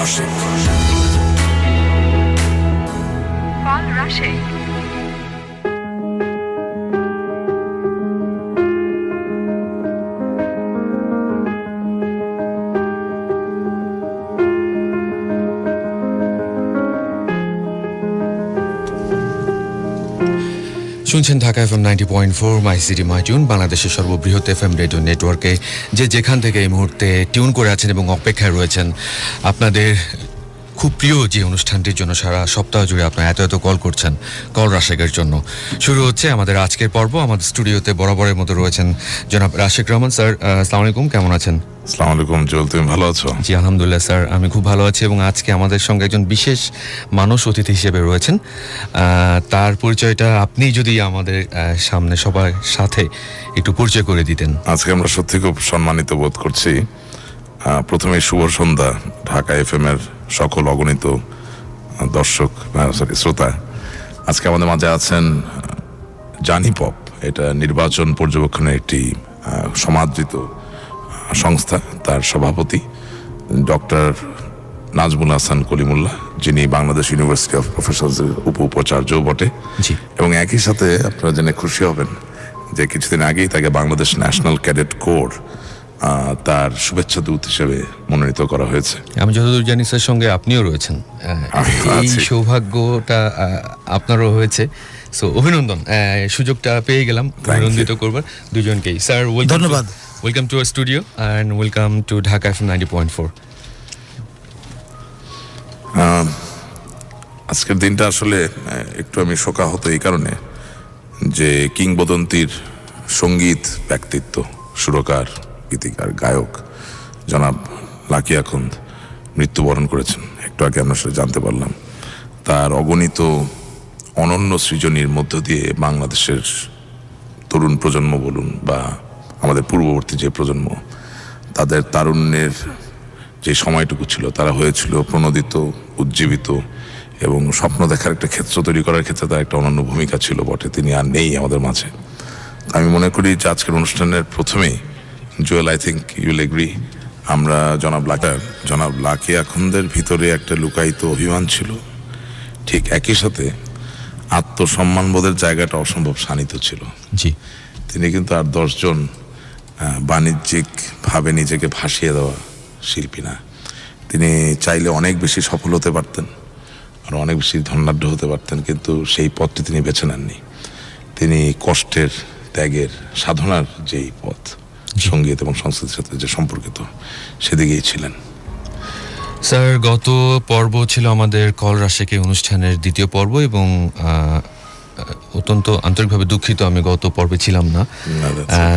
Rashik. Call Rashik. শুনছেন Dhaka FM 90.4 মাই city মাই tune, বাংলাদেশের সর্ববৃহৎ FM রেডিও নেটওয়ার্কে যে যেখান থেকে এই মুহূর্তে টিউন করে আছেন এবং অপেক্ষায় রয়েছেন আপনাদের খুব প্রিয় যে অনুষ্ঠানটির জন্য সারা সপ্তাহ জুড়ে আপনারা এত এত কল করছেন, কল রাশেকের জন্য। শুরু হচ্ছে আমাদের আজকের পর্ব। আমাদের স্টুডিওতে বরাবরের মতো রয়েছেন জনাব রাশেক রহমান স্যার। আসসালামু আলাইকুম, কেমন আছেন? আসসালামু আলাইকুম জুয়েল, তুমি ভালো আছো? জি আলহামদুলিল্লাহ স্যার, আমি খুব ভালো আছি। এবং আজকে আমাদের সঙ্গে একজন বিশেষ মানুষ অতিথি হিসেবে রয়েছেন। তার পরিচয়টা আপনি যদি আমাদের সামনে সবার সাথে একটু পরিচয় করে দিতেন। আজকে আমরা সত্যি খুব সম্মানিত বোধ করছি। প্রথমে শুভ সন্ধ্যা ঢাকা FM এর সকল অগণিত দর্শক শ্রোতা। আজকে আমাদের মাঝে আছেন জানি পপ, এটা নির্বাচন পর্যবেক্ষণের একটি সমাদৃত সংস্থা, তার সভাপতি ডক্টর নাজমুল হাসান কলিমুল্লাহ, যিনি বাংলাদেশ ইউনিভার্সিটি অফ প্রফেসরসের উপাচার্যও বটে। এবং একই সাথে আপনারা জেনে খুশি হবেন যে কিছুদিন আগেই তাকে বাংলাদেশ ন্যাশনাল ক্যাডেট কোর তার শুভেচ্ছা দূত হিসেবে মনোনীত করা হয়েছে। আমি যতদূর জানি স্যার সঙ্গে আপনিও রয়েছেন, এই সৌভাগ্যটা আপনারও হয়েছে। সো অভিনন্দন, সুযোগটা পেয়ে গেলাম অভিনন্দিত করবার দুজনকেই। স্যার ধন্যবাদ। Welcome to our studio and welcome to Dhaka FM 90.4। আজকের দিনটা আসলে একটু আমি শোকাহত এই কারণে যে কিংবদন্তির সঙ্গীত ব্যক্তিত্ব, সুরকার, গীতিকার, গায়ক জনাব লাকি আখন্দ মৃত্যুবরণ করেছেন। একটু আগে আমরা সেটা জানতে পারলাম। তার অগণিত অনন্য সৃজনীর মধ্য দিয়ে বাংলাদেশের তরুণ প্রজন্ম বলুন বা আমাদের পূর্ববর্তী যে প্রজন্ম, তাদের তারুণ্যের যে সময়টুকু ছিল তারা হয়েছিল প্রণোদিত, উজ্জীবিত এবং স্বপ্ন দেখার একটা ক্ষেত্র তৈরি করার ক্ষেত্রে তার একটা অনন্য ভূমিকা ছিল বটে। তিনি আর নেই আমাদের মাঝে। আমি মনে করি যে আজকের অনুষ্ঠানের প্রথমেই Jewel, I think you will agree, আমরা জনাব লাকি আখন্দের ভিতরে একটা লুকায়িত অভিমান ছিল, ঠিক একই সাথে আত্মসম্মানবোধের জায়গাটা অসম্ভব শানিত ছিল। জি, তিনি কিন্তু আর 10 জন বাণিজ্যিকভাবে নিজেকে ভাসিয়ে দেওয়া শিল্পী না। তিনি চাইলে অনেক বেশি সফল হতে পারতেন, আর অনেক বেশি ধনাঢ্য হতে পারতেন, কিন্তু সেই পথটি তিনি বেছে নেননি। তিনি কষ্টের, ত্যাগের, সাধনার যেই পথ সঙ্গীত এবং সংস্কৃতির সাথে যে সম্পর্কিত, সেদিকেই ছিলেন। স্যার গত পর্ব ছিল আমাদের কল রাশেকে অনুষ্ঠানের দ্বিতীয় পর্ব এবং অত্যন্ত আন্তরিকভাবে দুঃখিত আমি গত পর্বে ছিলাম না,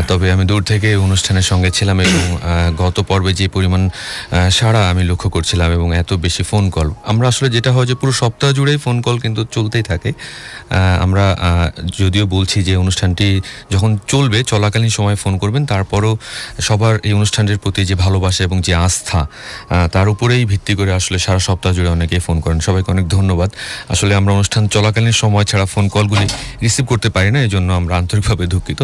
তবে আমি দূর থেকে অনুষ্ঠানের সঙ্গে ছিলাম এবং গত পর্বে যে পরিমাণ সাড়া আমি লক্ষ্য করছিলাম এবং এত বেশি ফোন কল, আমরা আসলে যেটা হয় যে পুরো সপ্তাহ জুড়েই ফোন কল কিন্তু চলতেই থাকে। আমরা যদিও বলছি যে অনুষ্ঠানটি যখন চলবে চলাকালীন সময় ফোন করবেন, তারপরও সবার এই অনুষ্ঠানটির প্রতি যে ভালোবাসা এবং যে আস্থা, তার উপরেই ভিত্তি করে আসলে সারা সপ্তাহ জুড়ে অনেকেই ফোন করেন। সবাইকে অনেক ধন্যবাদ। আসলে আমরা অনুষ্ঠান চলাকালীন সময় ছাড়া ফোন কলগুলি রিসিভ করতে পারি না, এই জন্য আমরা আন্তরিকভাবে দুঃখিত।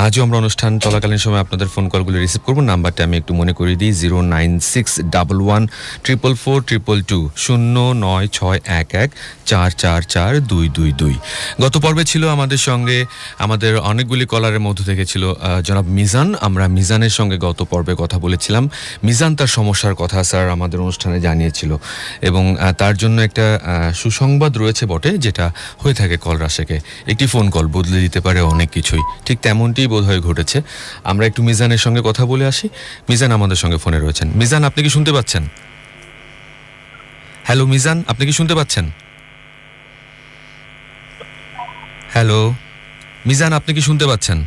আজও আমরা অনুষ্ঠান চলাকালীন সময় আপনাদের ফোন কলগুলি রিসিভ করবো। নাম্বারটা আমি একটু মনে করিয়ে দিই, 09611442222 09611444222। গত পর্বে ছিল আমাদের সঙ্গে, আমাদের অনেকগুলি কলারের মধ্য থেকে ছিল জনাব মিজান। আমরা মিজানের সঙ্গে গত পর্বে কথা বলেছিলাম। মিজান তার সমস্যার কথা স্যার আমাদের অনুষ্ঠানে জানিয়েছিল এবং তার জন্য একটা সুসংবাদ রয়েছে বটে, যেটা হয়ে থাকে কল রাশেকে। একটি ফোন কল বদলে দিতে পারে অনেক কিছুই, ঠিক তেমনটিই বোধহয় ঘটেছে। আমরা একটু মিজানের সঙ্গে কথা বলে আসি। মিজান আমাদের সঙ্গে ফোনে রয়েছেন। মিজান, আপনি কি শুনতে পাচ্ছেন? হ্যালো মিজান, আপনি কি শুনতে পাচ্ছেন? হ্যালো মিজান, আপনি কি শুনতে পাচ্ছেন?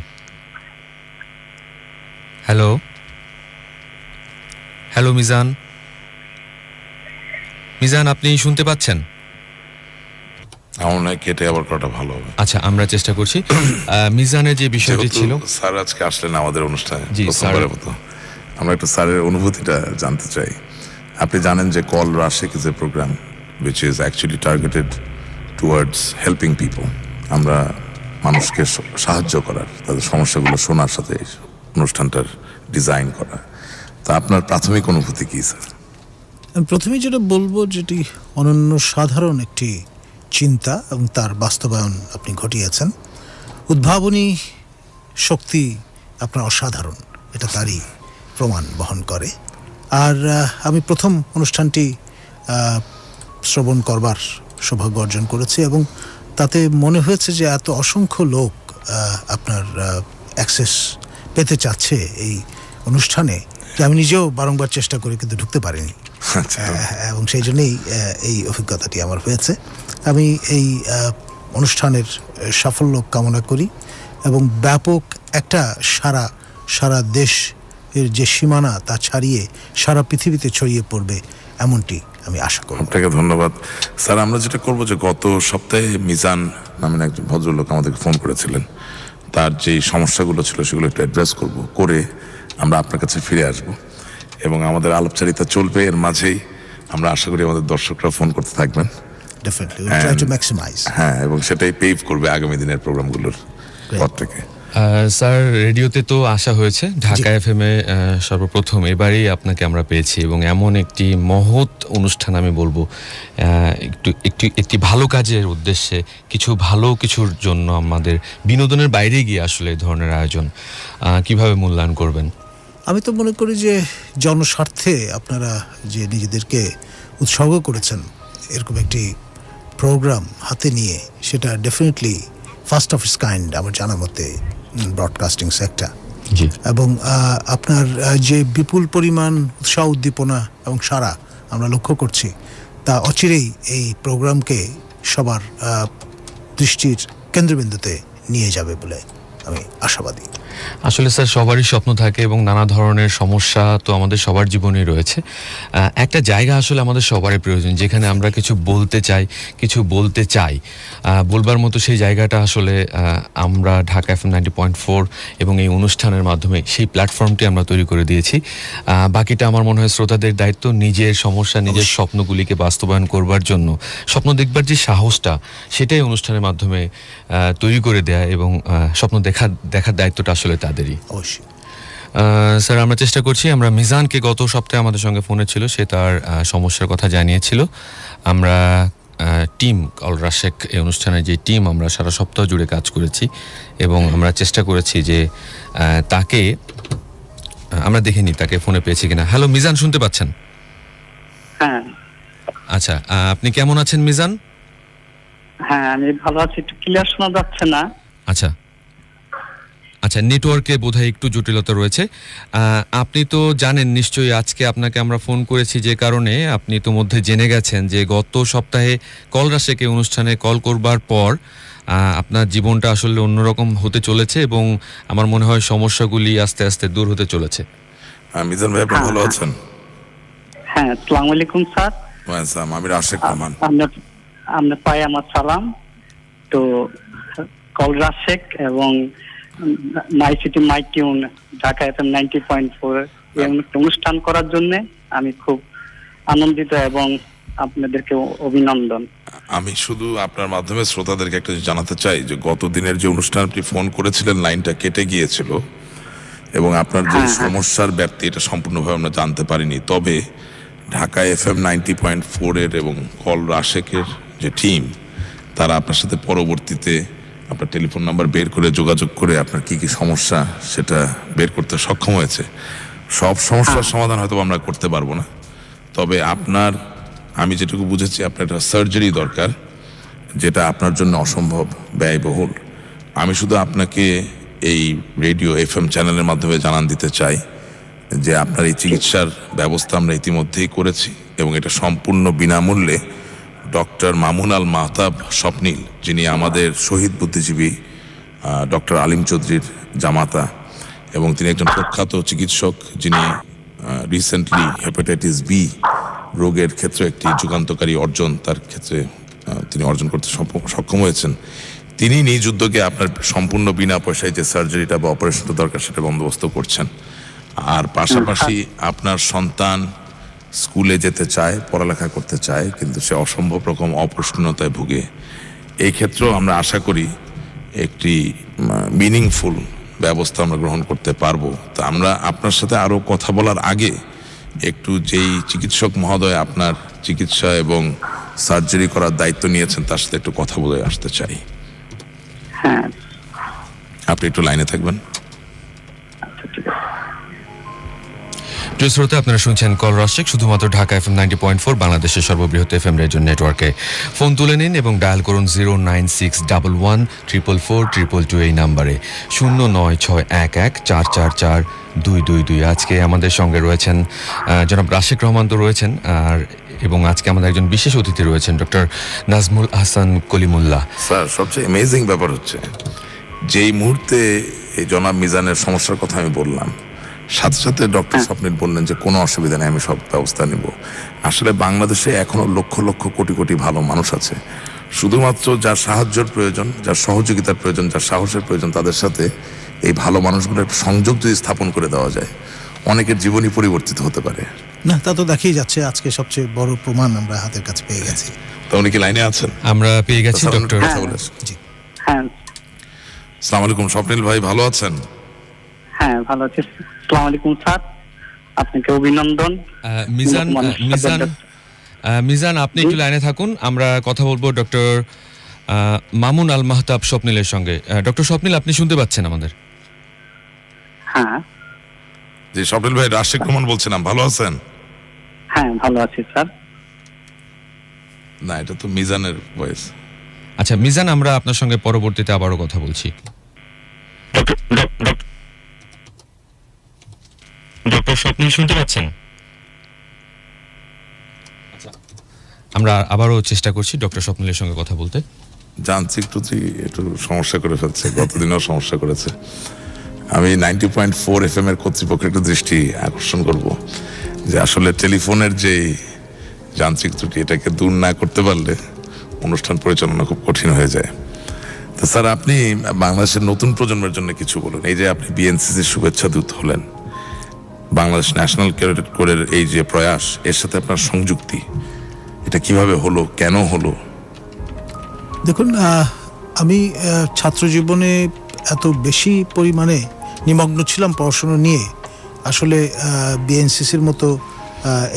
হ্যালো হ্যালো মিজান, মিজান আপনি শুনতে পাচ্ছেন? আমার নয়, কেটে আবার করাটা ভালো হবে। আচ্ছা, আমরা চেষ্টা করছি। মিজানের যে বিষয়টি ছিল, স্যার আজকে আসলেন আমাদের অনুষ্ঠানে জি, প্রথমবারের মতো, আমরা একটু স্যারের অনুভূতিটা জানতে চাই। আপনি জানেন যে call Rashek is a program which is actually targeted towards helping people. আমরা মানুষকে সাহায্য করার, তাদের সমস্যাগুলো শোনার সাথে অনুষ্ঠানটার ডিজাইন করা। তা আপনার প্রাথমিক অনুভূতি কি স্যার? আমি প্রথমেই যেটা বলবো, যেটি অনন্য সাধারণ একটি চিন্তা এবং তার বাস্তবায়ন আপনি ঘটিয়েছেন। উদ্ভাবনী শক্তি আপনার অসাধারণ, এটা তারই প্রমাণ বহন করে। আর আমি প্রথম অনুষ্ঠানটি শ্রবণ করবার সৌভাগ্য অর্জন করেছি এবং তাতে মনে হয়েছে যে এত অসংখ্য লোক আপনার অ্যাক্সেস পেতে চাচ্ছে এই অনুষ্ঠানে, যে আমি নিজেও বারংবার চেষ্টা করি কিন্তু ঢুকতে পারিনি। এবং সেই জন্যই এই অভিজ্ঞতাটি আমার হয়েছে। আমি এই অনুষ্ঠানের সাফল্য কামনা করি এবং ব্যাপক একটা সারা দেশ এর যে সীমানা তা ছাড়িয়ে সারা পৃথিবীতে ছড়িয়ে পড়বে এমনটি আমি আশা করি। আপনাকে ধন্যবাদ স্যার। আমরা যেটা করবো যে গত সপ্তাহে মিজান নামের একজন ভদ্রলোক আমাদেরকে ফোন করেছিলেন, তার যে সমস্যাগুলো ছিল সেগুলো একটু অ্যাড্রেস করে আমরা আপনার কাছে ফিরে আসব এবং আমাদের আলাপচারিতা চলবে। এর মাঝেই আমরা আশা করি আমাদের দর্শকরা ফোন করতে থাকবেন। Definitely, we'll try to maximize. হ্যাঁ, এবং সেটাই পেভ করবে আগামী দিনের প্রোগ্রামগুলোর পর থেকে। স্যার, রেডিওতে তো আসা হয়েছে, ঢাকা এফএম-এ সর্বপ্রথম এবারেই আপনাকে আমরা পেয়েছি এবং এমন একটি মহৎ অনুষ্ঠান, আমি বলবো একটি ভালো কাজের উদ্দেশ্যে, কিছুর জন্য আমাদের বিনোদনের বাইরে গিয়ে আসলে এই ধরনের আয়োজন কিভাবে মূল্যায়ন করবেন? আমি তো মনে করি যে জনস্বার্থে আপনারা যে নিজেদেরকে উৎসর্গ করেছেন এরকম একটি প্রোগ্রাম হাতে নিয়ে, সেটা definitely first of its kind আমার জানা মতে ব্রডকাস্টিং সেক্টর। এবং আপনার যে বিপুল পরিমাণ উৎসাহ উদ্দীপনা এবং সারা আমরা লক্ষ্য করছি, তা অচিরেই এই প্রোগ্রামকে সবার দৃষ্টির কেন্দ্রবিন্দুতে নিয়ে যাবে বলে আমি আশাবাদী। আসলে স্যার, সবারই স্বপ্ন থাকে এবং নানা ধরনের সমস্যা তো আমাদের সবার জীবনেই রয়েছে। একটা জায়গা আসলে আমাদের সবারই প্রয়োজন, যেখানে আমরা কিছু বলতে চাই, কিছু বলতে চাই, বলবার মতো সেই জায়গাটা আসলে আমরা ঢাকা এফএম 90.4 এবং এই অনুষ্ঠানের মাধ্যমে সেই প্ল্যাটফর্মটি আমরা তৈরি করে দিয়েছি। বাকিটা আমার মনে হয় শ্রোতাদের দায়িত্ব, নিজের সমস্যা, নিজের স্বপ্নগুলিকে বাস্তবায়ন করবার জন্য, স্বপ্ন দেখবার যে সাহসটা, সেটাই অনুষ্ঠানের মাধ্যমে তৈরি করে দেয়া এবং স্বপ্ন দেখার দায়িত্বটা আসলে তাদেরই। অবশ্যই স্যার, আমরা চেষ্টা করছি। আমরা মিজানকে গত সপ্তাহে আমাদের সঙ্গে ফোনে ছিল, সে তার সমস্যার কথা জানিয়েছিল। আমরা টিম কল রাশেক, এই অনুষ্ঠানের যে টিম, আমরা সারা সপ্তাহ জুড়ে কাজ করেছি এবং আমরা চেষ্টা করেছি যে তাকে আমরা দেখিনি তাকে ফোনে পেয়েছি কিনা। হ্যালো মিজান, শুনতে পাচ্ছেন? হ্যাঁ। আচ্ছা, আপনি কেমন আছেন মিজান? হ্যাঁ, আমি ভালো আছি। একটু ক্লিয়ার শোনা যাচ্ছে না। আচ্ছা, নেটওয়ার্কে বোধহয় একটু জটিলতা রয়েছে। আপনি তো জানেন নিশ্চয়ই, আজকে আপনাকে আমরা ফোন করেছি যে কারণে, আপনি তো মধ্যে জেনে গেছেন যে গত সপ্তাহে কল রাশেকে অনুষ্ঠানে কল করবার পর আপনার জীবনটা আসলে অন্যরকম হতে চলেছে এবং আমার মনে হয় সমস্যাগুলি আস্তে আস্তে দূর হতে চলেছে। মিজান ভাই, আপনি ভালো আছেন? হ্যাঁ, আসসালামু আলাইকুম স্যার। আমি রাশেক রহমান। আপনার পায়ে আমার সালাম। তো কল রাশেক এবং মাই সিটি মাই টিউন ঢাকা এফএম 90.4 এই অনুষ্ঠান করার জন্য আমি খুব আনন্দিত এবং আপনাদেরকে অভিনন্দন। আমি শুধু আপনার মাধ্যমে শ্রোতাদেরকে একটা জানাতে চাই যে গত দিনের যে অনুষ্ঠান আপনি ফোন করেছিলেন, লাইনটা কেটে গিয়েছিল এবং আপনার যে সমস্যার ব্যাপ্তি এটা সম্পূর্ণভাবে আমরা জানতে পারিনি। তবে ঢাকা এফএম 90.4 এর এবং কল রাশেকের যে টিম, তারা আপনার সাথে পরবর্তীতে আপনার টেলিফোন নাম্বার বের করে যোগাযোগ করে আপনার কি কি সমস্যা সেটা বের করতে সক্ষম হয়েছে। সব সমস্যার সমাধান হয়তো আমরা করতে পারবো না, তবে আপনার, আমি যেটুকু বুঝেছি, আপনার একটা সার্জারি দরকার, যেটা আপনার জন্য অসম্ভব ব্যয়বহুল। আমি শুধু আপনাকে এই রেডিও এফএম চ্যানেলের মাধ্যমে জানান দিতে চাই যে আপনার এই চিকিৎসার ব্যবস্থা আমরা ইতিমধ্যেই করেছি এবং এটা সম্পূর্ণ বিনামূল্যে ডক্টর মামুন আল মাহতাব স্বপ্নিল, যিনি আমাদের শহীদ বুদ্ধিজীবী ডক্টর আলিম চৌধুরীর জামাতা এবং তিনি একজন প্রখ্যাত চিকিৎসক, যিনি রিসেন্টলি হেপাটাইটিস বি রোগের ক্ষেত্রে একটি যুগান্তকারী অর্জন তার ক্ষেত্রে তিনি অর্জন করতে সক্ষম হয়েছেন। তিনি নিজ উদ্যোগে আপনার সম্পূর্ণ বিনা পয়সায় যে সার্জারিটা বা অপারেশনটা দরকার সেটা বন্দোবস্ত করছেন। আর পাশাপাশি আপনার সন্তান স্কুলে যেতে চায়, পড়ালেখা করতে চায়, কিন্তু সে অসম্ভব রকম অপুষ্টিহীনতায় ভুগে। এই ক্ষেত্রেও আমরা আশা করি একটি মিনিংফুল ব্যবস্থা আমরা গ্রহণ করতে পারবো। তা আমরা আপনার সাথে আরও কথা বলার আগে একটু যেই চিকিৎসক মহোদয় আপনার চিকিৎসা এবং সার্জারি করার দায়িত্ব নিয়েছেন তার সাথে একটু কথা বলে আসতে চাই। হ্যাঁ, আপনি একটু লাইনে থাকবেন। আচ্ছা ঠিক আছে। প্রিয় শ্রোতা, আপনারা শুনছেন কল রাশিক শুধুমাত্র ঢাকা FM 90.4 বাংলাদেশের সর্ববৃহৎ FM রেডিও নেটওয়ার্কে। ফোন তুলে নিন এবং ডায়াল করুন 09611444222 এই নাম্বারে, 09611444222। আজকে আমাদের সঙ্গে রয়েছেন জনাব রাশিক রহমান তো রয়েছেন, আর এবং আজকে আমাদের একজন বিশেষ অতিথি রয়েছেন ডক্টর নাজমুল হাসান কলিমুল্লাহ। স্যার, সবচেয়ে অ্যামেজিং ব্যাপার হচ্ছে যেই মুহূর্তে এই জনাব মিজানের সমস্যার কথা আমি বললাম, সাথে সাথে ডক্টর স্বপ্নিল বললেন যে কোনো অসুবিধা নেই, আমি সব ব্যবস্থা নেব। আসলে বাংলাদেশে এখনো লক্ষ লক্ষ কোটি কোটি ভালো মানুষ আছে, শুধুমাত্র যার সাহায্যের প্রয়োজন, যার সহযোগিতার প্রয়োজন, যার সাহসের প্রয়োজন, তাদের সাথে এই ভালো মানুষগুলোর একটা সংযোগ যদি স্থাপন করে দেওয়া যায়, অনেকের জীবনই পরিবর্তিত হতে পারে। না, তা তো দেখাই যাচ্ছে, আজকে সবচেয়ে বড় প্রমাণ আমরা হাতের কাছে পেয়ে গেছি। তো উনি কি লাইনে আছেন? আমরা পেয়ে গেছি স্যার, ডক্টর। কথা বলে আসুন। জি, হ্যাঁ আসসালামু আলাইকুম স্বপ্নিল ভাই, ভালো আছেন? হ্যাঁ, ভালো আছি। আসসালামু আলাইকুম স্যার, আপনাকে অভিনন্দন। মিজান, আপনি একটু লাইনে থাকুন, আমরা কথা বলবো ডক্টর মামুন আল মাহতাব স্বপ্নিলের সঙ্গে। ডক্টর স্বপ্নিল, আপনি শুনতে পাচ্ছেন আমাদের? হ্যাঁ জি স্বপ্নিল ভাই, রাশিক রহমান বলছিলাম, ভালো আছেন? হ্যাঁ, ভালো আছি স্যার। না, এটা তো মিজানের ভয়েস। আচ্ছা মিজান, আমরা আপনার সঙ্গে পরবর্তীতে আবারও কথা বলছি। ডক্টর স্বপ্নিল শুনতে পাচ্ছেন? আচ্ছা, আমরা আবারও চেষ্টা করছি ডক্টর স্বপ্নিলের সঙ্গে কথা বলতে। যান্ত্রিক ত্রুটি একটু সমস্যা করে ফেলছে, গতদিনও সমস্যা করেছে। আমি 90.4 FM এর কর্তৃপক্ষের একটু দৃষ্টি আকর্ষণ করব যে আসলে টেলিফোনের যে যান্ত্রিক ত্রুটি, এটাকে দূর না করতে পারলে অনুষ্ঠান পরিচালনা খুব কঠিন হয়ে যায়। তো স্যার, আপনি বাংলাদেশের নতুন প্রজন্মের জন্য কিছু বলুন। এই যে আপনি বিএনসিসির শুভেচ্ছা দূত হলেন, বাংলাদেশ ন্যাশনাল ক্যাডেট কোরের এই যে প্রয়াস, এর সাথে আপনার সংযুক্তি, এটা কিভাবে হলো, কেন হলো? দেখুন, আমি ছাত্র জীবনে এত বেশি পরিমাণে নিমগ্ন ছিলাম পড়াশোনা নিয়ে, আসলে বিএনসিসির মতো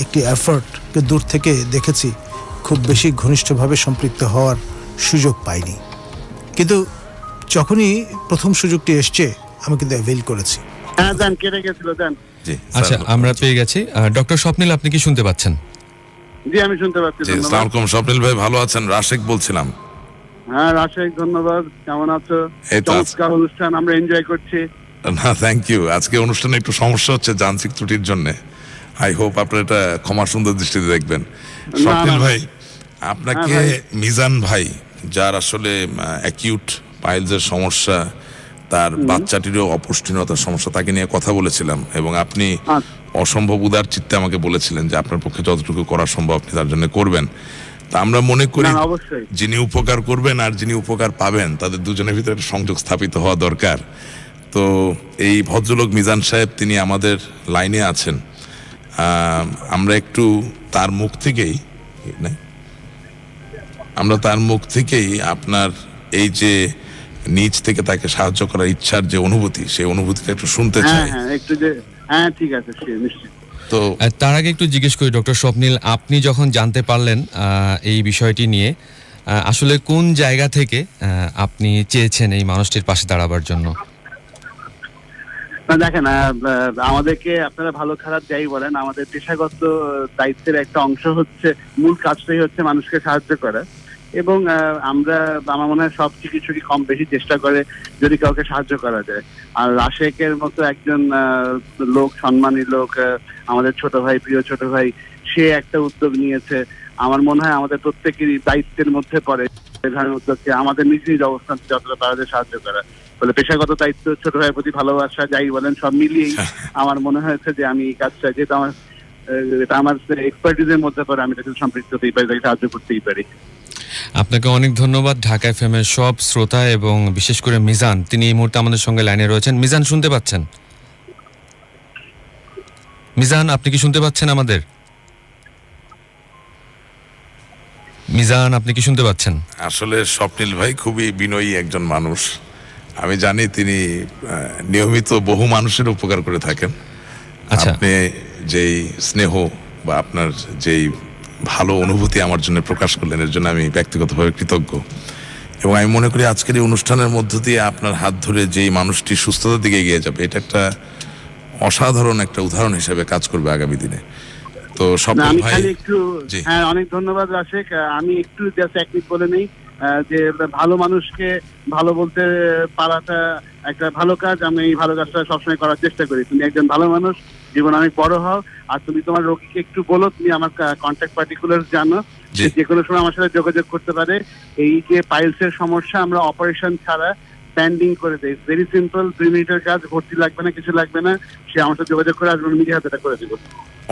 একটি এফর্টকে দূর থেকে দেখেছি, খুব বেশি ঘনিষ্ঠভাবে সম্পৃক্ত হওয়ার সুযোগ পাইনি। কিন্তু যখনই প্রথম সুযোগটি এসছে, আমি কিন্তু অ্যাভেল করেছি। হ্যাঁ, দেন, কেটে গেছিল, দেন। জি আচ্ছা, আমরা পেয়ে গেছি ডক্টর স্বপ্নিল, আপনি কি শুনতে পাচ্ছেন? জি, আমি শুনতে পাচ্ছি। জি, আসসালামু আলাইকুম স্বপ্নিল ভাই, ভালো আছেন? রাশিক বলছিলাম। হ্যাঁ রাশেক, ধন্যবাদ। কেমন আছো? এই তো চমৎকার অনুষ্ঠান, আমরা এনজয় করছি। না, থ্যাংক ইউ। আজকে অনুষ্ঠানে একটু সমস্যা হচ্ছে যান্ত্রিক ত্রুটির জন্য। আই হোপ আপনারা এটা ক্ষমা সুন্দর দৃষ্টিতে দেখবেন। স্বপ্নিল ভাই, আপনাকে মিজান ভাই, যার আসলে অ্যাকিউট পাইলসের সমস্যা, তার বাচ্চাটিরও অপুষ্টিহীনতার সমস্যা, তাকে নিয়ে কথা বলেছিলাম এবং আপনি অসম্ভব উদার চিত্তে আমাকে বলেছিলেন যে আপনার পক্ষে যতটুকু করা সম্ভব আপনি তার জন্য করবেন। তা আমরা মনে করি যিনি উপকার করবেন আর যিনি উপকার পাবেন, তাদের দুজনের ভিতরে একটা সংযোগ স্থাপিত হওয়া দরকার। তো এই ভদ্রলোক মিজান সাহেব, তিনি আমাদের লাইনে আছেন। আমরা একটু তার মুখ থেকেই আপনার এই যে নিজ থেকে তাকে সাহায্য করার ইচ্ছার যে অনুভূতি, সেই অনুভূতিটা একটু শুনতে চাই। হ্যাঁ, ঠিক আছে, নিশ্চয়ই। তো তার আগে একটু জিজ্ঞেস করি ডক্টর স্বপ্নিল, আপনি যখন জানতে পারলেন এই বিষয়টি নিয়ে, আসলে কোন জায়গা থেকে আপনি চেয়েছেন এই মানুষটির পাশে দাঁড়াবার জন্য? দেখেন, আমাদেরকে আপনারা ভালো খারাপ যাই বলেন, আমাদের পেশাগত দায়িত্বের একটা অংশ হচ্ছে, মূল কাজটাই হচ্ছে মানুষকে সাহায্য করা। এবং আমার মনে হয় সব চিকিৎসকই কম বেশি চেষ্টা করে যদি কাউকে সাহায্য করা যায়। আর রাশেকের মতো একজন লোক, সম্মানী লোক, আমাদের ছোট ভাই, প্রিয় ছোট ভাই, সে একটা উদ্যোগ নিয়েছে। আমার মনে হয় আমাদের প্রত্যেকেরই দায়িত্বের মধ্যে পড়ে এই ধরনের উদ্যোগকে আমাদের নিজ নিজ অবস্থান যতটা পারা যায় সাহায্য করা। বলে পেশাগত দায়িত্ব, ছোট ভাইয়ের প্রতি ভালোবাসা, যাই বলেন, সব মিলিয়েই আমার মনে হয়েছে যে আমি এই কাজটা, যেহেতু আমার এক্সপার্টিজের মধ্যে পড়ে, আমি তাকে সম্পৃক্ত হতেই পারি, তাকে সাহায্য করতেই পারি। আপনাকে অনেক ধন্যবাদ। ঢাকা FM এর সব শ্রোতা এবং বিশেষ করে মিজান, তিনি এই মুহূর্তে আমাদের সঙ্গে লাইনে রয়েছেন। মিজান, শুনতে পাচ্ছেন? মিজান, আপনি কি শুনতে পাচ্ছেন আমাদের? মিজান, আপনি কি শুনতে পাচ্ছেন? আসলে স্বপ্নিল ভাই খুবই বিনয়ী একজন মানুষ। আমি জানি তিনি নিয়মিত বহু মানুষের উপকার করে থাকেন। আচ্ছা, আপনি যেই স্নেহ বা আপনার যেই ভালো অনুভূতি আমার জন্য প্রকাশ করলেন, এর জন্য আমি ব্যক্তিগতভাবে কৃতজ্ঞ। এবং আমি মনে করি আজকের এই অনুষ্ঠানের মধ্য দিয়ে আপনার হাত ধরে যেই মানুষটি সুস্থতার দিকে এগিয়ে যাবে, এটা একটা অসাধারণ একটা উদাহরণ হিসেবে কাজ করবে আগামী দিনে। তো না, স্বপ্ন আমি ভাই, খালি একটু জি। হ্যাঁ, অনেক ধন্যবাদ রাশেক। আমি একটু জাস্ট এক মিনিট বলে নেই যে ভালো মানুষকে ভালো বলতে পারাটা একটা ভালো কাজ। আমি এই ভালো কাজটা সবসময় করার চেষ্টা করি। তুমি একজন ভালো মানুষ, জীবন অনেক বড় হও। আর তুমি তোমার রোগীকে একটু বলো, তুমি আমার কন্ট্যাক্ট পার্টিকুলার জানো, জি। যে কোনো সময় আমার সাথে যোগাযোগ করতে পারে। এই যে পাইলসের সমস্যা, আমরা অপারেশন ছাড়া স্ট্যান্ডিং করে দেই। ভেরি সিম্পল, 2 মিনিটের কাজ, ভর্তি লাগবে না, কিছু লাগবে না। সে আমার সাথে যোগাযোগ করে আসবে, নিজে হাতে এটা করে দেবো।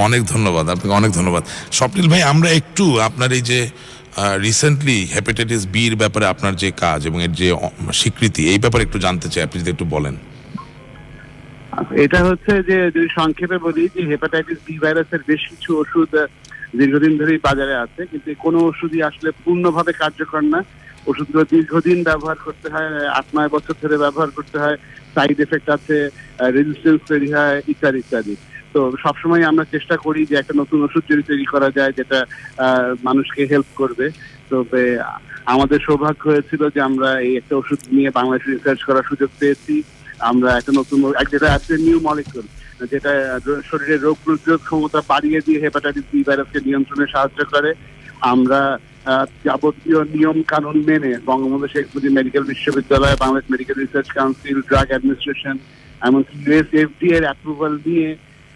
অনেক ধন্যবাদ আপনাকে, অনেক ধন্যবাদ স্বপ্নিল ভাই। আমরা একটু আপনার এই যে রিসেন্টলি হেপাটাইটিস বির ব্যাপারে আপনার যে কাজ এবং এর যে স্বীকৃতি, এই ব্যাপারে একটু জানতে চাই, আপনি যদি একটু বলেন। এটা হচ্ছে যে যদি সংক্ষেপে বলি, যে হেপাটাইটিস বি ভাইরাসের বেশ কিছু ওষুধ দীর্ঘদিন ধরেই বাজারে আছে, কিন্তু কোনো ওষুধই আসলে পূর্ণভাবে কার্যকর না। ওষুধগুলো দীর্ঘদিন ব্যবহার করতে হয়, 8-9 বছর ধরে ব্যবহার করতে হয়, সাইড এফেক্ট আছে, রেজিস্ট্যান্স তৈরি হয়, ইত্যাদি ইত্যাদি। তো সবসময় আমরা চেষ্টা করি যে একটা নতুন ওষুধ যদি তৈরি করা যায় যেটা মানুষকে হেল্প করবে। তো আমাদের সৌভাগ্য হয়েছিল যে আমরা এই একটা ওষুধ নিয়ে বাংলাদেশে রিসার্চ করার সুযোগ পেয়েছি। আমরা একটা নতুন যেটা আছে নিউ মলিকুল, যেটা শরীরের রোগ প্রতিরোধ ক্ষমতা বাড়িয়ে দিয়ে হেপাটাইটিস বি ভাইরাসকে নিয়ন্ত্রণে সাহায্য করে। আমরা যাবতীয় নিয়ম কানুন মেনে বঙ্গবন্ধু শেখ মুজিব মেডিকেল বিশ্ববিদ্যালয়, Bangladesh medical research council, drug administration, এমনকি ইউএস FDA এর অ্যাপ্রুভাল নিয়ে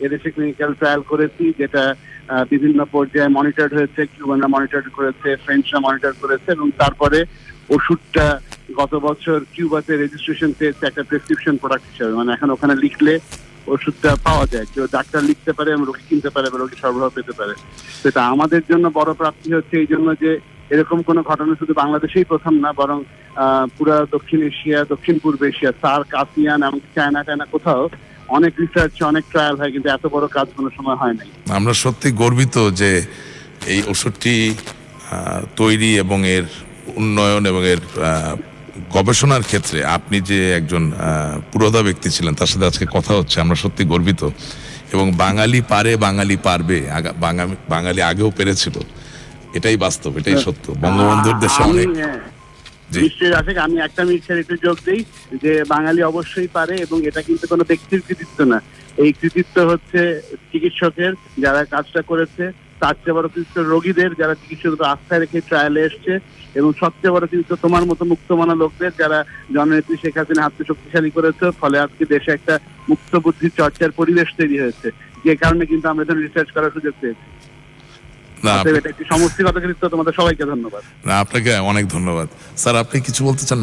এদেশে ক্লিনিক্যাল ট্রায়াল করেছি, যেটা বিভিন্ন পর্যায়ে মনিটরড হয়েছে। কিউবানরা মনিটর করেছে, ফ্রেঞ্চরা মনিটর করেছে, এবং তারপরে ওষুধটা গত বছর কিউবাতে রেজিস্ট্রেশন পেয়েছে একটা প্রেসক্রিপশন প্রোডাক্ট হিসেবে। মানে এখন ওখানে লিখলে ওষুধটা পাওয়া যায়, কেউ ডাক্তার লিখতে পারে এবং রোগী কিনতে পারে বা রোগী সরবরাহ পেতে পারে। সেটা আমাদের জন্য বড় প্রাপ্তি হচ্ছে এই জন্য যে এরকম কোনো ঘটনা শুধু বাংলাদেশেই প্রথম না, বরং পুরা দক্ষিণ এশিয়া, দক্ষিণ পূর্ব এশিয়া, সার্ক, আসিয়ান, এমনকি চায়না কোথাও অনেক রিসার্চ, অনেক ট্রায়াল হয়, কিন্তু এত বড় কাজ কোনো সময় হয় নাই। আমরা সত্যি গর্বিত যে এই ওষুধটি তৈরি এবং এর উন্নয়ন এবং এর গবেষণার ক্ষেত্রে আপনি যে একজন পুরোধা ব্যক্তি ছিলেন, তার সাথে আজকে কথা হচ্ছে, আমরা সত্যি গর্বিত। এবং বাঙালি পারে, বাঙালি পারবে, বাঙালি আগেও পেরেছিল, এটাই বাস্তব, এটাই সত্য। বঙ্গবন্ধুর দেশে অনেক জি। নিশ্চয়ই আছে। আমি একটা মিনিটের একটু যোগ দিই যে বাঙালি অবশ্যই পারে, এবং এটা কিন্তু কোনো ব্যক্তির কৃতিত্ব না। এই কৃতিত্ব হচ্ছে চিকিৎসকের যারা কাজটা করেছে, তার চেয়ে বড় কৃতিত্ব রোগীদের যারা চিকিৎসক আস্থায় রেখে ট্রায়ালে এসছে, এবং সবচেয়ে বড় কৃতিত্ব তোমার মতো মুক্তমানা লোকদের যারা জননেত্রী শেখ হাসিনা হাতকে শক্তিশালী করেছে। ফলে আজকে দেশে একটা মুক্ত বুদ্ধি চর্চার পরিবেশ তৈরি হয়েছে, যে কারণে কিন্তু আমরা এখানে রিসার্চ করার সুযোগ পেয়েছি। না, এটা একটি সমষ্টিগত কৃতিত্ব। তোমাদের সবাইকে ধন্যবাদ। না, আপনাকে অনেক ধন্যবাদ। স্যার, আপনি কিছু বলতে চান?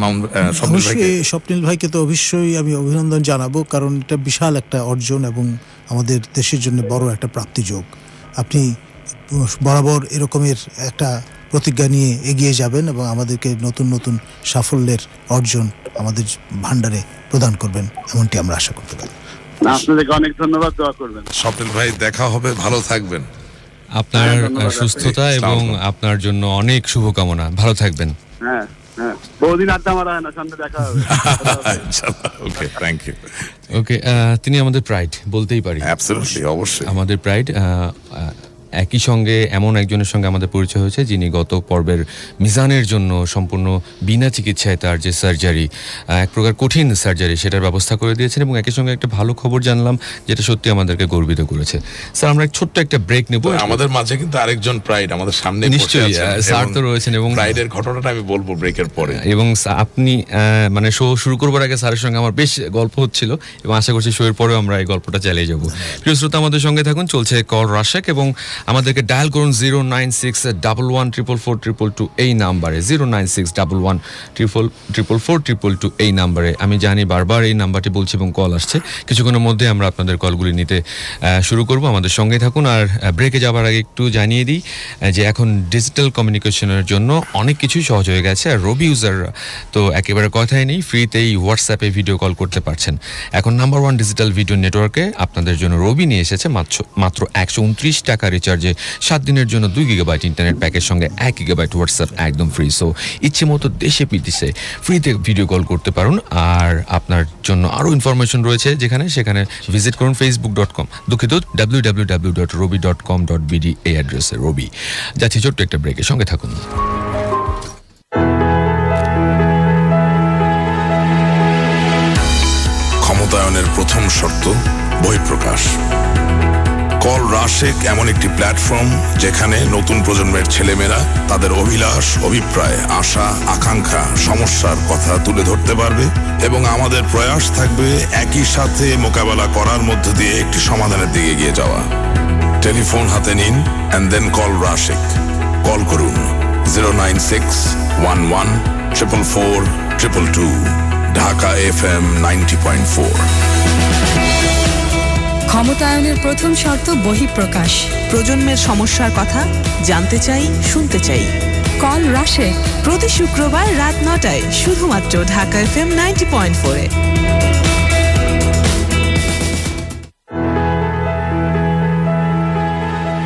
স্বপ্নিল ভাইকে? অবশ্যই স্বপ্নিল ভাইকে তো অবশ্যই আমি অভিনন্দন জানাবো, কারণ এটা বিশাল একটা অর্জন এবং আমাদের দেশের জন্য বড় একটা প্রাপ্তিযোগ। আপনি বরাবর এরকমের একটা প্রতিজ্ঞা নিয়ে এগিয়ে যাবেন এবং আমাদেরকে নতুন নতুন সাফল্যের অর্জন আমাদের ভান্ডারে প্রদান করবেন, এমনটি আমরা আশা করতে পারি। আপনাদেরকে অনেক ধন্যবাদ, দোয়া করবেন। স্বপ্নিল ভাই, দেখা হবে, ভালো থাকবেন। আপনার ধন্যবাদ। সুস্থতা জি, এবং আসসালামু আলাইকুম। আপনার জন্য অনেক শুভকামনা, ভালো থাকবেন। হ্যাঁ, বহুদিন আড্ডা মারা হয় না, সন্ধ্যে দেখা হবে। ওকে, থ্যাংক ইউ। ওকে, তিনি আমাদের প্রাইড বলতেই পারি, অ্যাবসলিউটলি, অবশ্যই। আমাদের প্রাইড। একই সঙ্গে এমন একজনের সঙ্গে আমাদের পরিচয় হয়েছে যিনি গত পর্বের মিজানের জন্য সম্পূর্ণ বিনা চিকিৎসায় তার যে সার্জারি, এক প্রকার কঠিন সার্জারি, সেটার ব্যবস্থা করে দিয়েছেন, এবং একই সঙ্গে একটা ভালো খবর জানলাম যেটা সত্যি আমাদেরকে গর্বিত করেছে। স্যার, আমরা ছোট্ট একটা ব্রেক নেব। আমাদের মাঝে কিন্তু আরেকজন প্রাইড আমাদের সামনে নিশ্চয়ই, স্যার তো রয়েছেন, এবং প্রাইডের ঘটনাটা আমি বলবো ব্রেকের পরে। এবং আপনি মানে শো শুরু করবার আগে স্যারের সঙ্গে আমার বেশ গল্প হচ্ছিল, এবং আশা করছি শোয়ের পরেও আমরা এই গল্পটা চালিয়ে যাব। প্রিয় শ্রোতা, আমাদের সঙ্গে থাকুন, চলছে কল রাশেক, এবং আমাদেরকে ডায়াল করুন 09611444422 এই নাম্বারে, 09611444422 এই নাম্বারে। আমি জানি বারবার এই নাম্বারটি বলছি এবং কল আসছে, কিছুক্ষণের মধ্যে আমরা আপনাদের কলগুলি নিতে শুরু করব। আমাদের সঙ্গে থাকুন। আর ব্রেকে যাবার আগে একটু জানিয়ে দিই যে এখন ডিজিটাল কমিউনিকেশনের জন্য অনেক কিছুই সহজ হয়ে গেছে, আর রবি ইউজাররা তো একেবারে কথাই নেই, ফ্রিতেই হোয়াটসঅ্যাপে ভিডিও কল করতে পারছেন। এখন নাম্বার 1 ডিজিটাল ভিডিও নেটওয়ার্কে আপনাদের জন্য রবি নিয়ে এসেছে মাত্র 129 টাকা রিচার্জ রিচার্জে 7 দিনের জন্য 2 গিগাবাইট ইন্টারনেট প্যাকের সঙ্গে 1 গিগাবাইট হোয়াটসঅ্যাপ একদম ফ্রি। সো ইচ্ছে মতো দেশে বিদেশে ফ্রিতে ভিডিও কল করতে পারুন। আর আপনার জন্য আরও ইনফরমেশন রয়েছে সেখানে ভিজিট করুন facebook.com, দুঃখিত www.robi.com.bd এই অ্যাড্রেসে। রবি যাচ্ছি ছোট্ট একটা ব্রেকের সঙ্গে থাকুন। ক্ষমতায়নের প্রথম শর্ত বহিঃপ্রকাশ। কল রাশেক এমন একটি প্ল্যাটফর্ম যেখানে নতুন প্রজন্মের ছেলেমেয়েরা তাদের অভিলাষ, অভিপ্রায়, আশা, আকাঙ্ক্ষা, সমস্যার কথা তুলে ধরতে পারবে এবং আমাদের প্রয়াস থাকবে একই সাথে মোকাবেলা করার মধ্য দিয়ে একটি সমাধানের দিকে এগিয়ে যাওয়া। টেলিফোন হাতে নিন and then call Rashek. Call করুন 09611444222 ঢাকা FM 90.4। ক্ষমতায়নের প্রথম শর্ত বহিঃপ্রকাশ। প্রজন্মের সমস্যার কথা জানতে চাই, শুনতে চাই। কল রাশেক প্রতি শুক্রবার রাত 9টায় শুধুমাত্র ঢাকা FM 90.4-এ।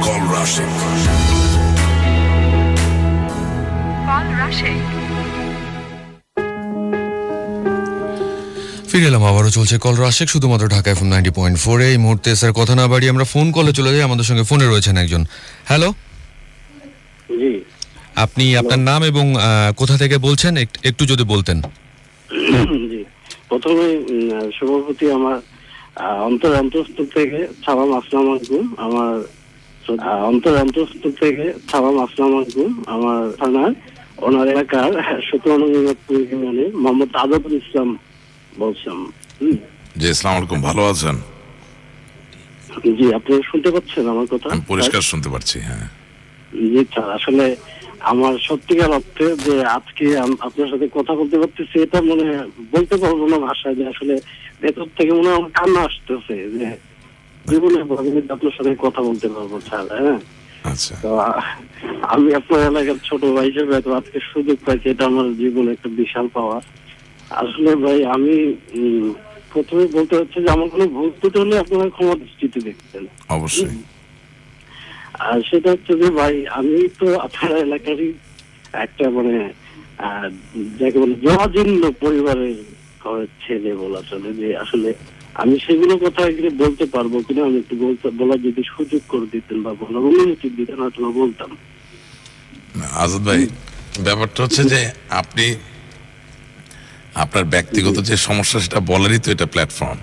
কল রাশেক। কল রাশেক। ফিরে এলাম, আবারও চলছে কল রাশেক শুধুমাত্র ঢাকা FM 90.4। এই মুহূর্তে স্যার কথা না বাড়িয়ে আমরা ফোন কলে চলে যাই। আমাদের সঙ্গে ফোনে রয়েছেন একজন। হ্যালো, জি, আপনি আপনার নাম এবং কোথা থেকে বলছেন একটু যদি বলতেন। জি, প্রথমে সভাপতি আমার অন্তরস্থল থেকে সালাম, আসসালামু আলাইকুম। আমার অন্তরস্থল থেকে সালাম, আসসালামু আলাইকুম। আমার থানার ওনার এলাকার 17 নং ইউনিয়নে মোহাম্মদ আজাদুল ইসলাম বলছিলাম। জি, আসসালামু আলাইকুম, ভালো আছেন? জি, আপনি শুনতে পাচ্ছেন আমার কথা? আমি পরিষ্কার শুনতে পারছি। হ্যাঁ জি স্যার, আসলে আমার সত্যিকার অর্থে যে আজকে আপনার সাথে কথা বলতে পারতেছি, এটা মনে বলতে পারবো না ভাষায়, যে আসলে ভেতর থেকে মনে হয় আমার কান্না আসতেছে যে জীবনে আপনার সাথে কথা বলতে পারবো স্যার। হ্যাঁ, আচ্ছা। তো আমি আপনার এলাকার ছোট ভাই হিসেবে তো আজকে সুযোগ পাইছি, এটা আমার জীবনে একটা বিশাল পাওয়া। আসলে ভাই আমি প্রথমে বলতে হচ্ছে যে আমার কোনো ভুল ত্রুটি হলে আপনারা ক্ষমা দৃষ্টিতে দেখতেন। অবশ্যই। আর সেটা হচ্ছে যে ভাই আমি তো আপনার এলাকারই একটা মানে যাকে বলে জরাজীর্ণ পরিবারের ছেলে বলা চলে, যে আসলে আমি সেগুলো কথা এখানে বলতে পারবো কিনা আমি একটু বলার যদি সুযোগ করে দিতেন বা বলার অনুমতি দিতেন হয়তো বলতাম। আজাদ ভাই, ব্যাপারটা হচ্ছে যে আপনি আপনার ব্যক্তিগত যে সমস্যা সেটা বলারই তো এটা প্ল্যাটফর্ম।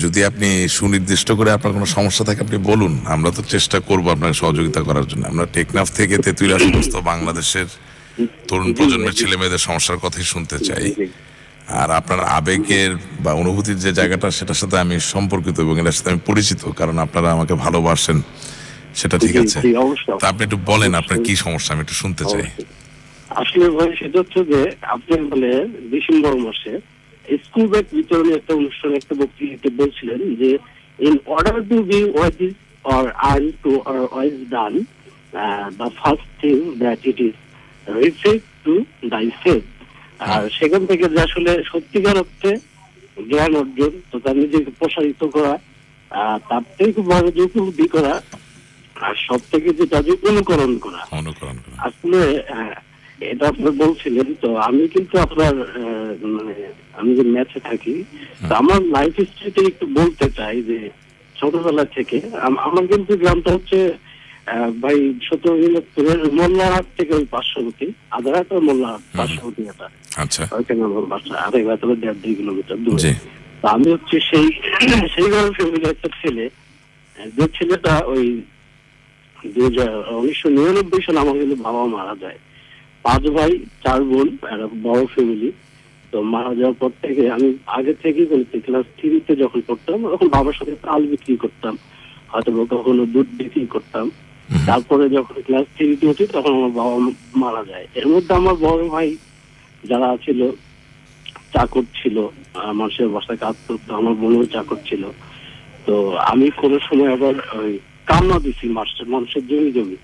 যদি আপনি সুনির্দিষ্ট করে আপনার কোনো সমস্যা থাকে আপনি বলুন, আমরা তো চেষ্টা করবো আপনাকে সহযোগিতা করার জন্য। আমরা টেকনাফ থেকে তেঁতুলিয়া সমস্ত বাংলাদেশের তরুণ প্রজন্মের ছেলে মেয়েদের সমস্যার কথাই শুনতে চাই। আর আপনার আবেগের বা অনুভূতির যে জায়গাটা সেটার সাথে আমি সম্পর্কিত এবং এটার সাথে আমি পরিচিত, কারণ আপনারা আমাকে ভালোবাসেন, সেটা ঠিক আছে। তা আপনি একটু বলেন আপনার কি সমস্যা, আমি একটু শুনতে চাই। আসলে ভাই সেটা হচ্ছে যে আপনি বলে ডিসেম্বর মাসে স্কুল ব্যাগ বিতরণী একটা অনুষ্ঠানে একটা বক্তৃতা বলছিলেন যে in order to be wise or earn to or wise done, the first thing that it is reflect to thy faith. আর সেখান থেকে যে আসলে সত্যিকার অর্থে জ্ঞান অর্জন, তো তার নিজেকে প্রসারিত করা, তার থেকে খুব ভালো উপলব্ধি করা, আর সব থেকে যেটা যে অনুকরণ করা। আসলে এটা আপনি বলছিলেন, তো আমি কিন্তু আপনার মানে আমি যে ম্যাচে থাকি, তো আমার লাইফ হিস্ট্রিতে একটু বলতে চাই যে ছোটবেলা থেকে আমার কিন্তু গ্রামটা হচ্ছে ভাই 17 দিনাজপুরের মোল্লাহাট থেকে ওই পার্শ্ববর্তী আদারহাট ও মোল্লাহাট পার্শ্ববর্তী এটা। আচ্ছা, ওইখানে আমার বাসা, আর এবার 1.5-2 কিলোমিটার দূরে। তো আমি হচ্ছে সেই ঘরের ফ্যামিলি একটা ছেলে, যে ছেলেটা ওই 1999 সালে আমার কিন্তু বাবা মারা যায়। 5 ভাই 4 বোন, একটা বড় ফ্যামিলি। তো মারা যাওয়ার পর থেকে আমি আগে থেকেই বলছি ক্লাস 3-তে যখন পড়তাম তখন বাবার সাথে চাল বিক্রি করতাম, হয়তো কখনো দুধ বিক্রি করতাম। তারপরে যখন ক্লাস 3-তে উঠি তখন আমার বাবা মারা যায়। এর মধ্যে আমার বড় ভাই যারা ছিল চাকর ছিল, মানুষের বাসায় কাজ করতো, আমার বোনও চাকর ছিল। তো আমি কোনো সময় আবার ওই কান্না দিছি মানুষের জমি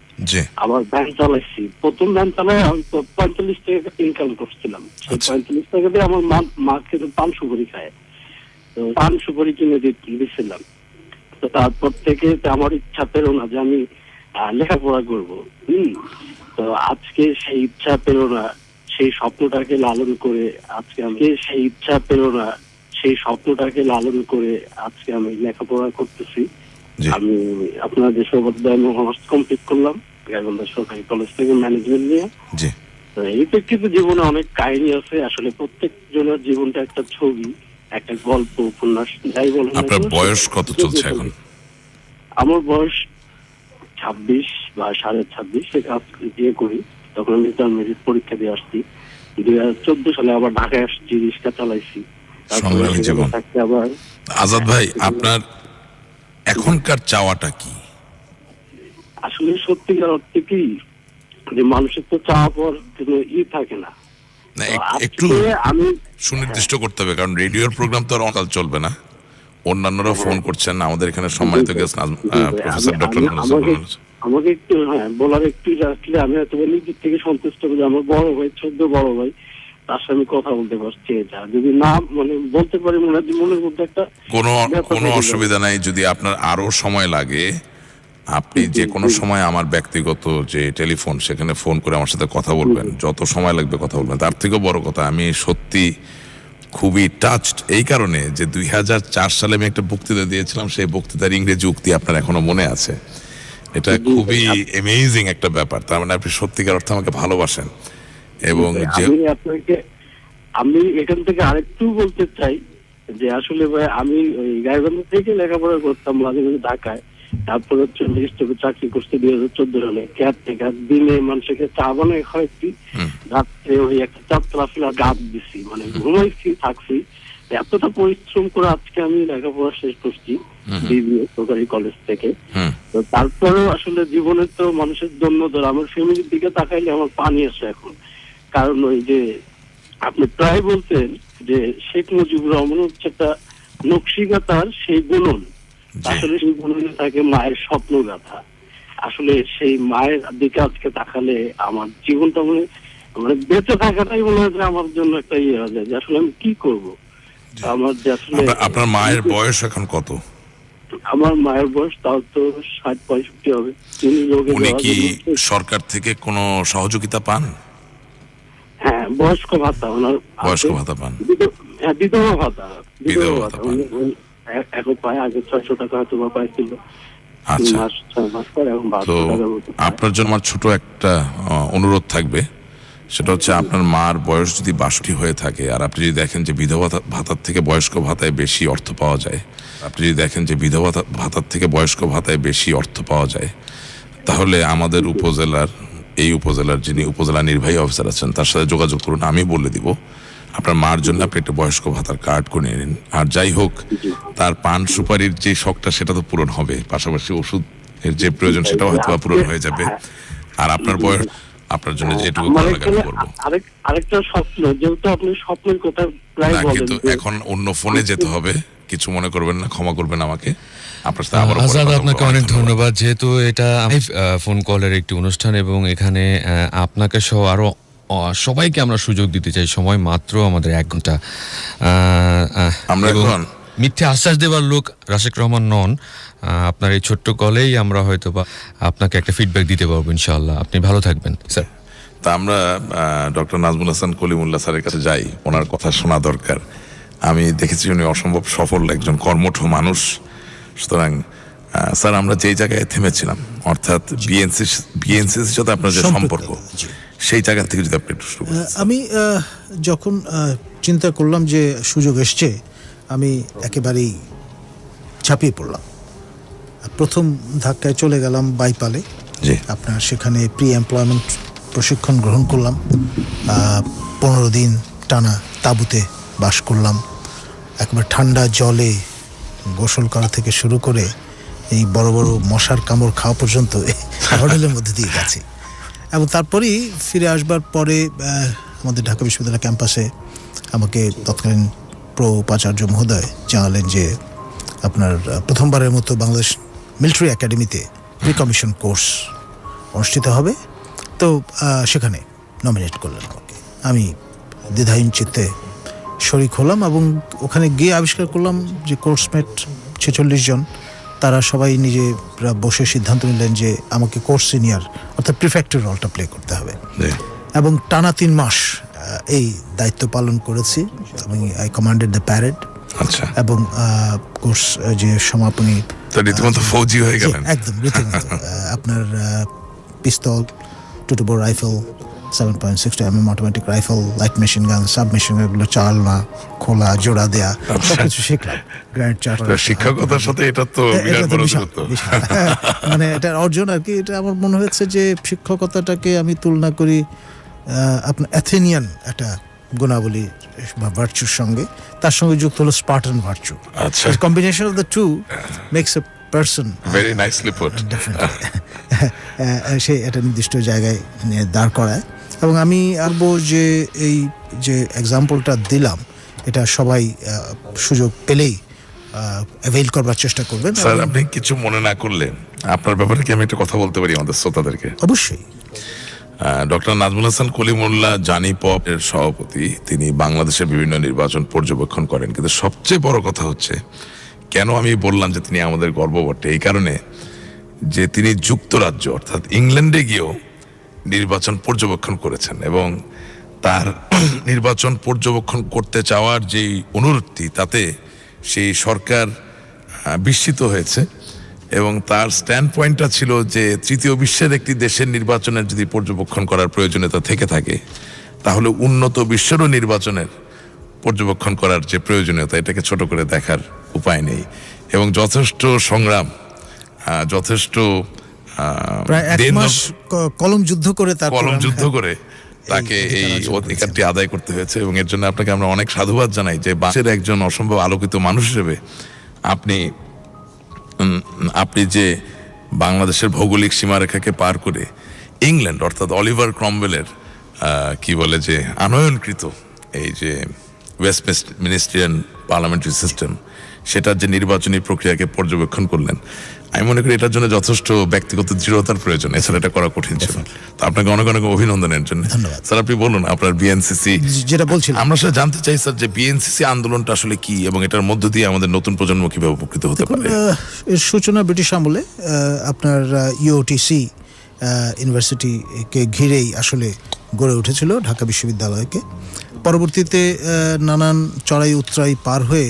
আবার ভ্যান চালাইছি। প্রথম ভ্যান চালায় আমি 45 টাকা ইনকাম করছিলাম। 45 টাকা দিয়ে আমার মা খেতে পান সুপারি খায়, তো পান সুপারি কিনে দিচ্ছিলাম। তো তারপর থেকে আমার ইচ্ছা পেল না যে আমি লেখাপড়া করব। তো আজকে সেই ইচ্ছা পেল না, সেই স্বপ্নটাকে লালন করে আজকে আমি লেখাপড়া করতেছি। আমি আপনার যে সৌভাগ্য অনার্স কমপ্লিট করলাম গাইবান্ধা সরকারি কলেজ থেকে ম্যানেজমেন্ট নিয়ে। তো এই প্রেক্ষিতে জীবনে অনেক কাহিনী আছে। আসলে প্রত্যেক জনের জীবনটা একটা ছবি, একটা গল্প, উপন্যাস, যাই বলেন। আপনার বয়স কত চলছে এখন? আমার বয়স 26 বা 26.5। সেটা বিয়ে করি তখন আমি ইন্টারমিডিয়েট পরীক্ষা দিয়ে আসছি। 2014 সালে আবার ঢাকায় আসছি, রিক্সা চালাইছি। সংগ্রামী জীবন। আজাদ ভাই, আপনার এখনকার চাওয়াটা কি? আসলে সত্যিকার অর্থে কি যে মানুষের তো চাওয়া পাওয়ার কোনো থাকে না। একটু আমি সুনির্দিষ্ট করতে হবে, কারণ রেডিওর প্রোগ্রাম তো আর অকাল চলবে না। অন্যান্যরা ফোন করছেন, আমাদের এখানে সম্মানিত গেস্ট প্রফেসর ডক্টর আমাকে একটু বলার একটু আসলে আমি হয়তো নিজের থেকে সন্তুষ্ট করি। আমার বড় ভাই, 14 বড় ভাই, তার সাথে আমি কথা বলতে পারছি। এটা যদি না বলতে পারি মনের মধ্যে একটা কোনো অসুবিধা নাই। যদি আপনার আরো সময় লাগে, আপনি যে কোনো সময় আমার ব্যক্তিগত যে টেলিফোন, সেখানে ফোন করে আমার সাথে কথা বলবেন, যত সময় লাগবে কথা বলবেন। তার থেকেও বড় কথা, আমি সত্যি খুবই টাচড এই কারণে যে 2004 সালে আমি একটা বক্তৃতা দিয়েছিলাম, সেই বক্তৃতার ইংরেজি উক্তি আপনার এখনো মনে আছে। এটা খুবই অ্যামেজিং একটা ব্যাপার। তার মানে আপনি সত্যিকার অর্থে আমাকে ভালোবাসেন। এবং আমি এখান থেকে আরেকটু বলতে চাই যে আসলে ভাই আমি ওই গাইবান্ধা থেকে লেখাপড়া করতাম মাঝে মাঝে ঢাকায়। তারপরে চাকরি করতে 2014 সালে ক্যাব থেকে দিনে মানুষকে চা বানায় খাওয়াইছি, রাত্রে ওই একটা চারতলা ফিলা গাছ দিছি, ঘুমাইছি, থাকছি। এতটা পরিশ্রম করে আজকে আমি লেখাপড়া শেষ করছি সরকারি কলেজ থেকে। তো তারপরেও আসলে জীবনে তো মানুষের জন্য ধর আমার ফ্যামিলির দিকে তাকাইলে আমার পানি আসে এখন। কারণ ওই যে আপনি প্রায় বলতেন যে শেখ মুজিবুর রহমান হচ্ছে একটা নকশিকাতার সেই গুণন, আসলে সেই গুণনে থাকে মায়ের স্বপ্ন গাথা। আসলে সেই মায়ের দিকে আজকে তাকালে আমার জীবনটা বেঁচে থাকাটাই মনে হয় যে আমার জন্য একটা ইয়ে হয়ে যায় যে আসলে আমি কি করবো। আমার যে আসলে আপনার মায়ের বয়স এখন কত? আমার মায়ের বয়স তাও তো 60-65 হবে। উনি কি সরকার থেকে কোনো সহযোগিতা পান? হ্যাঁ, বয়স্ক ভাতা ওনার। বয়স্ক ভাতা পান? বিধবা ভাতা। পান। এখন পায়, আগে 600 টাকা হয়তো পাইছিল। আচ্ছা, তো আপনার জন্য আমার ছোট একটা অনুরোধ থাকবে। সেটা হচ্ছে, আপনার মার বয়স যদি 62 হয়ে থাকে, আর আপনি যদি দেখেন যে বিধবা ভাতার থেকে বয়স্ক ভাতায় বেশি অর্থ পাওয়া যায়, তাহলে আমাদের উপজেলার যিনি উপজেলা নির্বাহী অফিসার আছেন তার সাথে যোগাযোগ করুন। আমি বলে দিব আপনার মার জন্য আপনি একটা বয়স্ক ভাতার কার্ড করে নিন। আর যাই হোক, তার পান সুপারির যে শখটা সেটা তো পূরণ হবে, পাশাপাশি ওষুধের যে প্রয়োজন সেটাও হয়তো পূরণ হয়ে যাবে। আর আপনার বয়স, আপনার জন্য যেটুকু ভালো লাগে আমি করবো। আরেকটা স্বপ্ন, যেহেতু আপনি স্বপ্নের কথা প্রায় বলেন, কিন্তু এখন অন্য ফোনে যেতে হবে, কিছু মনে করবেন না, ক্ষমা করবেন আমাকে। আজাদ, আপনাকে অনেক ধন্যবাদ। যেহেতু এটা ফোন কলের একটি অনুষ্ঠান এবং এখানে আপনাকে সহ আরো সবাইকে আমরা সুযোগ দিতে চাই। সময় মাত্র আমাদের 1 ঘন্টা। মিথ্যে আশ্বাস দেওয়ার লোক রাশেক রহমান নন। আপনার এই ছোট্ট কলেই আমরা হয়তো বা আপনাকে একটা ফিডব্যাক দিতে পারবো ইনশাআল্লাহ। আপনি ভালো থাকবেন স্যার। তা আমরা ডক্টর নাজমুল হাসান কলিমুল্লাহ স্যারের কাছে যাই, ওনার কথা শোনা দরকার। আমি দেখেছি উনি অসম্ভব সফল একজন কর্মঠ মানুষ। সুতরাং স্যার, আমরা যেই জায়গায় থেমেছিলাম, অর্থাৎ বিএনসির সাথে আপনার যে সম্পর্ক, সেই জায়গা থেকে যদি আপনি একটু শুরু করেন। আমি যখন চিন্তা করলাম যে সুযোগ এসছে, আমি একেবারেই ঝাঁপিয়ে পড়লাম। প্রথম ধাক্কায় চলে গেলাম বাইপালে। আপনার সেখানে প্রি এমপ্লয়মেন্ট প্রশিক্ষণ গ্রহণ করলাম। 15 দিন টানা তাঁবুতে বাস করলাম। একবার ঠান্ডা জলে গোসল করা থেকে শুরু করে এই বড় বড় মশার কামড় খাওয়া পর্যন্ত হোটেলের মধ্যে দিয়ে গেছি। এবং তারপরেই ফিরে আসবার পরে আমাদের ঢাকা বিশ্ববিদ্যালয় ক্যাম্পাসে আমাকে তৎকালীন প্রো উপাচার্য মহোদয় জানালেন যে আপনার প্রথমবারের মতো বাংলাদেশ মিলিটারি একাডেমিতে প্রি কমিশন কোর্স অনুষ্ঠিত হবে। তো সেখানে নমিনেট করলেন আমাকে। আমি দ্বিধাহীন চিত্তে শরিক হলাম এবং ওখানে গিয়ে আবিষ্কার করলাম যে কোর্সমেট 46 জন তারা সবাই নিজেরা বসে সিদ্ধান্ত নিলেন যে আমাকে কোর্স সিনিয়র অর্থাৎ প্রিফেক্টের রোলটা প্লে করতে হবে। এবং টানা 3 মাস এই দায়িত্ব পালন করেছি এবং আই কমান্ডেড দ্য প্যারেড। আচ্ছা, এবং কোর্স যে সমাপনী, তো রীতিমতো ফৌজি হয়ে গেলেন। একদম রীতিমতো আপনার পিস্তল, 2 bore rifle, 7.62 mm automatic rifle, light machine gun, sub machine গানগুলো চালনা, খোলা, জোড়া দেয়া সবকিছু শিখলাম। গ্র্যান্ড চার্টার শিক্ষকতার সাথে এটা তো বিরাট বড় দূরত্ব। মানে এটার অর্জন আর কি। এটা আমার মনে হয়েছে যে শিক্ষকতাটাকে আমি তুলনা করি আপনার অ্যাথেনিয়ান একটা গুণাবলী বা ভার্চুর সঙ্গে, তার সঙ্গে যুক্ত হলো স্পার্টান ভার্চু। আচ্ছা, combination of the two makes a person. Very nicely put. সে একটা নির্দিষ্ট জায়গায় নিয়ে দাঁড় করায়। এবং আমি আরবো যে এই যে এক্সাম্পলটা দিলাম, এটা সবাই সুযোগ পেলেই অ্যাভেইল করবার চেষ্টা করবেন। স্যার, আপনি কিছু মনে না করলে আপনার ব্যাপারে কি আমি একটা কথা বলতে পারি আমাদের শ্রোতাদেরকে? অবশ্যই। ডক্টর নাজমুল হাসান কলিমুল্লাহ জানি পপ এর সভাপতি, তিনি বাংলাদেশের বিভিন্ন নির্বাচন পর্যবেক্ষণ করেন। কিন্তু সবচেয়ে বড় কথা হচ্ছে, কেন আমি বললাম যে তিনি আমাদের গর্ব বটে, এই কারণে যে তিনি যুক্তরাজ্য অর্থাৎ ইংল্যান্ডে গিয়েও নির্বাচন পর্যবেক্ষণ করেছেন এবং তার নির্বাচন পর্যবেক্ষণ করতে চাওয়ার যেই অনুরোধটি, তাতে সেই সরকার বিস্মিত হয়েছে এবং তার স্ট্যান্ড পয়েন্টটা ছিল যে তৃতীয় বিশ্বের একটি দেশের নির্বাচনের যদি পর্যবেক্ষণ করার প্রয়োজনীয়তা থেকে থাকে, তাহলে উন্নত বিশ্বেরও নির্বাচনের পর্যবেক্ষণ করার যে প্রয়োজনীয়তা, এটাকে ছোট করে দেখার উপায় নেই। এবং যথেষ্ট সংগ্রাম, যথেষ্ট প্রায় 1 মাস কলম যুদ্ধ করে তাকে এই অধিকারটি আদায় করতে হয়েছে। এবং এর জন্য আপনাকে আমরা অনেক সাধুবাদ জানাই যে বাংলাদেশের একজন অসম্ভব আলোকিত মানুষ হিসেবে আপনি যে বাংলাদেশের ভৌগোলিক সীমারেখাকে পার করে ইংল্যান্ড অর্থাৎ অলিভার ক্রমওয়েলের কি বলে যে আনয়নকৃত এই যে ওয়েস্টমিনিস্টারিয়ান পার্লামেন্টারি সিস্টেম, সেটার যে নির্বাচনী প্রক্রিয়াকে পর্যবেক্ষণ করলেন, আমি মনে করি এটার জন্য যথেষ্ট ব্যক্তিগত দৃঢ়তার প্রয়োজন, এছাড়া এটা করা কঠিন ছিল। তো আপনাকে অনেক অনেক অভিনন্দনের জন্য। ধন্যবাদ স্যার। আপনি বলুন আপনার বিএনসিসি যেটা বলছিলেন। আমরা আসলে জানতে চাই স্যার যে বিএনসিসি আন্দোলনটা আসলে কি এবং এটার মধ্য দিয়ে আমাদের নতুন প্রজন্ম কিভাবে উপকৃত হতে পারে। এর সূচনা ব্রিটিশ আমলে আপনার ইউওটিসি ইউনিভার্সিটিকে ঘিরেই আসলে গড়ে উঠেছিল, ঢাকা বিশ্ববিদ্যালয়কে। পরবর্তীতে নানান চড়াই উতরাই পার হয়ে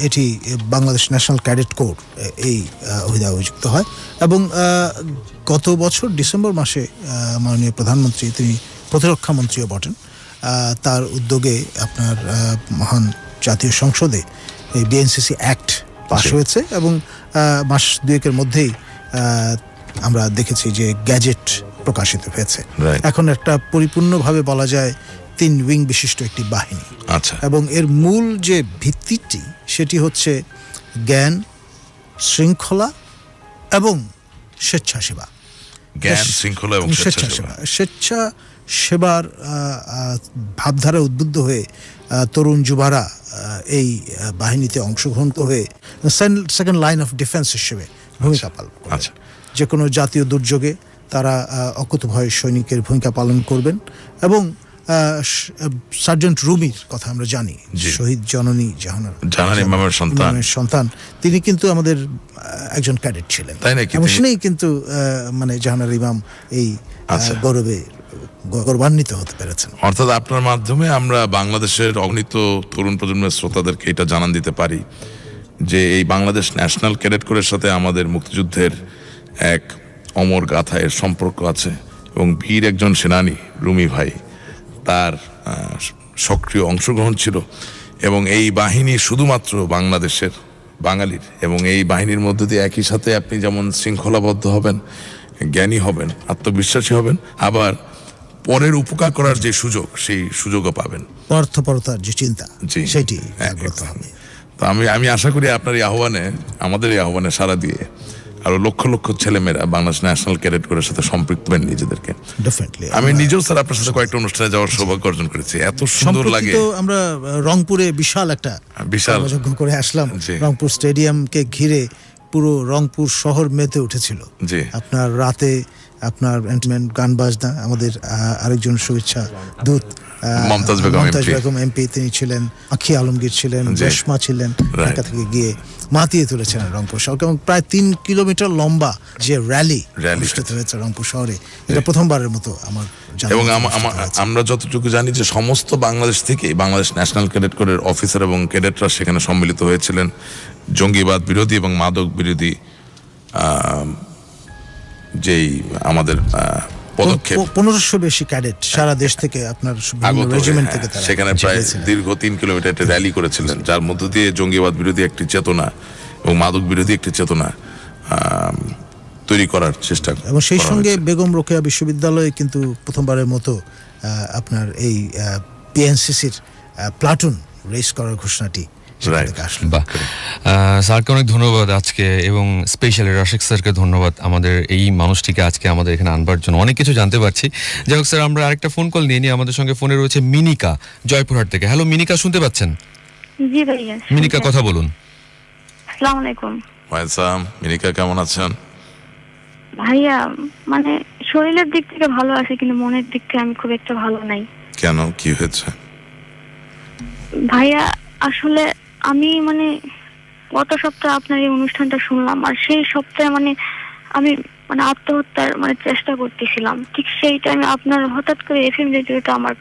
এটি বাংলাদেশ ন্যাশনাল ক্যাডেট কোর এই অভিধায় অভিযুক্ত হয়। এবং গত বছর ডিসেম্বর মাসে মাননীয় প্রধানমন্ত্রী, তিনি প্রতিরক্ষা মন্ত্রীও বটেন, তার উদ্যোগে আপনার মহান জাতীয় সংসদে এই বিএনসিসি অ্যাক্ট পাশ হয়েছে এবং মাস 2-এর মধ্যেই আমরা দেখেছি যে গ্যাজেট প্রকাশিত হয়েছে। এখন একটা পরিপূর্ণভাবে বলা যায় 3 উইং বিশিষ্ট একটি বাহিনী। আচ্ছা। এবং এর মূল যে ভিত্তিটি, সেটি হচ্ছে জ্ঞান, শৃঙ্খলা এবং স্বেচ্ছাসেবা। জ্ঞান, শৃঙ্খলা এবং স্বেচ্ছাসেবা। স্বেচ্ছাসেবার ভাবধারা উদ্বুদ্ধ হয়ে তরুণ যুবারা এই বাহিনীতে অংশগ্রহণ হয়ে সেকেন্ড লাইন অফ ডিফেন্স হিসেবে ভূমিকা পালন করে। আচ্ছা। যে কোনো জাতীয় দুর্যোগে তারা অকুতভয় সৈনিকের ভূমিকা পালন করবেন। এবং সার্জেন্ট রুমির কথা আমরা জানি, শহীদ জননী জাহানারা ইমামের সন্তান, তিনি কিন্তু আমাদের একজন ক্যাডেট ছিলেন। এবং শুনেই কিন্তু মানে জাহানারা ইমাম এই গৌরবান্বিত হতে পেরেছেন। অর্থাৎ আপনার মাধ্যমে আমরা বাংলাদেশের অগণিত তরুণ প্রজন্মের শ্রোতাদেরকে এটা জানান দিতে পারি যে এই বাংলাদেশ ন্যাশনাল ক্যাডেট কোরের সাথে আমাদের মুক্তিযুদ্ধের এক অমর গাথা এর সম্পর্ক আছে। এবং বীর একজন সেনানী রুমি ভাই, তার সক্রিয় অংশগ্রহণ ছিল। এবং এই বাহিনী শুধুমাত্র বাংলাদেশের বাঙালির, এবং এই বাহিনীর মধ্য দিয়ে একই সাথে আপনি যেমন শৃঙ্খলাবদ্ধ হবেন, জ্ঞানী হবেন, আত্মবিশ্বাসী হবেন, আবার পরের উপকার করার যে সুযোগ, সেই সুযোগও পাবেন। স্বার্থপরতার যে চিন্তা, সেটি জাগ্রত হবে। তো আমি আশা করি আপনার এই আহ্বানে, আমাদের এই আহ্বানে সাড়া দিয়ে আরো লক্ষ লক্ষ ছেলেমেয়েরা বাংলাদেশ ন্যাশনাল ক্যাডেট কোরের সাথে সম্পৃক্ত হবেন নিজেদেরকে। আমি নিজেও স্যার আপনার সাথে কয়েকটা অনুষ্ঠানে যাওয়ার সৌভাগ্য অর্জন করেছি, এত সুন্দর লাগে। আমরা রংপুরে বিশাল যজ্ঞ করে আসলাম। রংপুর স্টেডিয়ামকে ঘিরে পুরো রংপুর শহর মেতে উঠেছিল। আপনার রাতে আপনার গান বাজনা, আমাদের আরেকজন শুভেচ্ছা দূত মমতাজ বেগম এমপি তিনি ছিলেন, আখি আলমগীর ছিলেন, জি। রেশমা ছিলেন, Right. ঢাকা থেকে গিয়ে মাতিয়ে তুলেছিলেন রংপুর শহরকে, এবং প্রায় 3 কিলোমিটার লম্বা যে র্যালি অনুষ্ঠিত হয়েছে রংপুর শহরে, এটা প্রথমবারের মতো আমার জানা এবং মতে অনুষ্ঠিত হয়েছে। আমরা যতটুকু জানি যে সমস্ত বাংলাদেশ থেকে বাংলাদেশ ন্যাশনাল ক্যাডেট কোরের অফিসার এবং ক্যাডেটরা সেখানে সম্মিলিত হয়েছিলেন জঙ্গিবাদ বিরোধী এবং মাদক বিরোধী যেই আমাদের পদক্ষেপ 1500 বেশি ক্যাডেট সারা দেশ থেকে, আপনার আগত রেজিমেন্ট হয়ে, থেকে তারা সেখানে প্রায় গিয়েছিলেন। দীর্ঘ 3 কিলোমিটার একটা র্যালি করেছিলেন, যার মধ্য দিয়ে জঙ্গিবাদ বিরোধী একটি চেতনা এবং মাদক বিরোধী একটি চেতনা তৈরি করার চেষ্টা এবং সেই করা সঙ্গে হয়েছে। বেগম রোকেয়া বিশ্ববিদ্যালয়ে কিন্তু প্রথমবারের মতো আপনার এই পিএনসিসির প্লাটুন রেস করার ঘোষণাটি সেখান Right. থেকে আসলো। বাহ, স্যারকে অনেক ধন্যবাদ আজকে, এবং স্পেশালি রাশেক স্যারকে ধন্যবাদ আমাদের এই মানুষটিকে আজকে আমাদের এখানে আনবার জন্য। অনেক কিছু জানতে পারছি। যাই হোক স্যার, আমরা আরেকটা ফোন কল নিয়ে নিই। আমাদের সঙ্গে ফোনে রয়েছে মিনিকা জয়পুরহাট থেকে। হ্যালো মিনিকা, শুনতে পাচ্ছেন? জি ভাইয়া। মিনিকা, কথা বলুন। আসসালামু আলাইকুম ওয়াইসাম, মিনিকা কেমন আছেন? ভাইয়া। মানে শরীরের দিক থেকে ভালো আছে, কিন্তু মনের দিক থেকে আমি খুব একটা ভালো নাই কেন, কি হয়েছে? ভাইয়া। আসলে আমি মানে গত সপ্তাহে আপনার এই অনুষ্ঠানটা শুনলাম, আর সেই সপ্তাহে মানে আমি মানে আত্মহত্যার মানে চেষ্টা করতেছিলাম। ঠিক সেই টাইমে আপনার হঠাৎ করে এফএম রেডিওটা আমার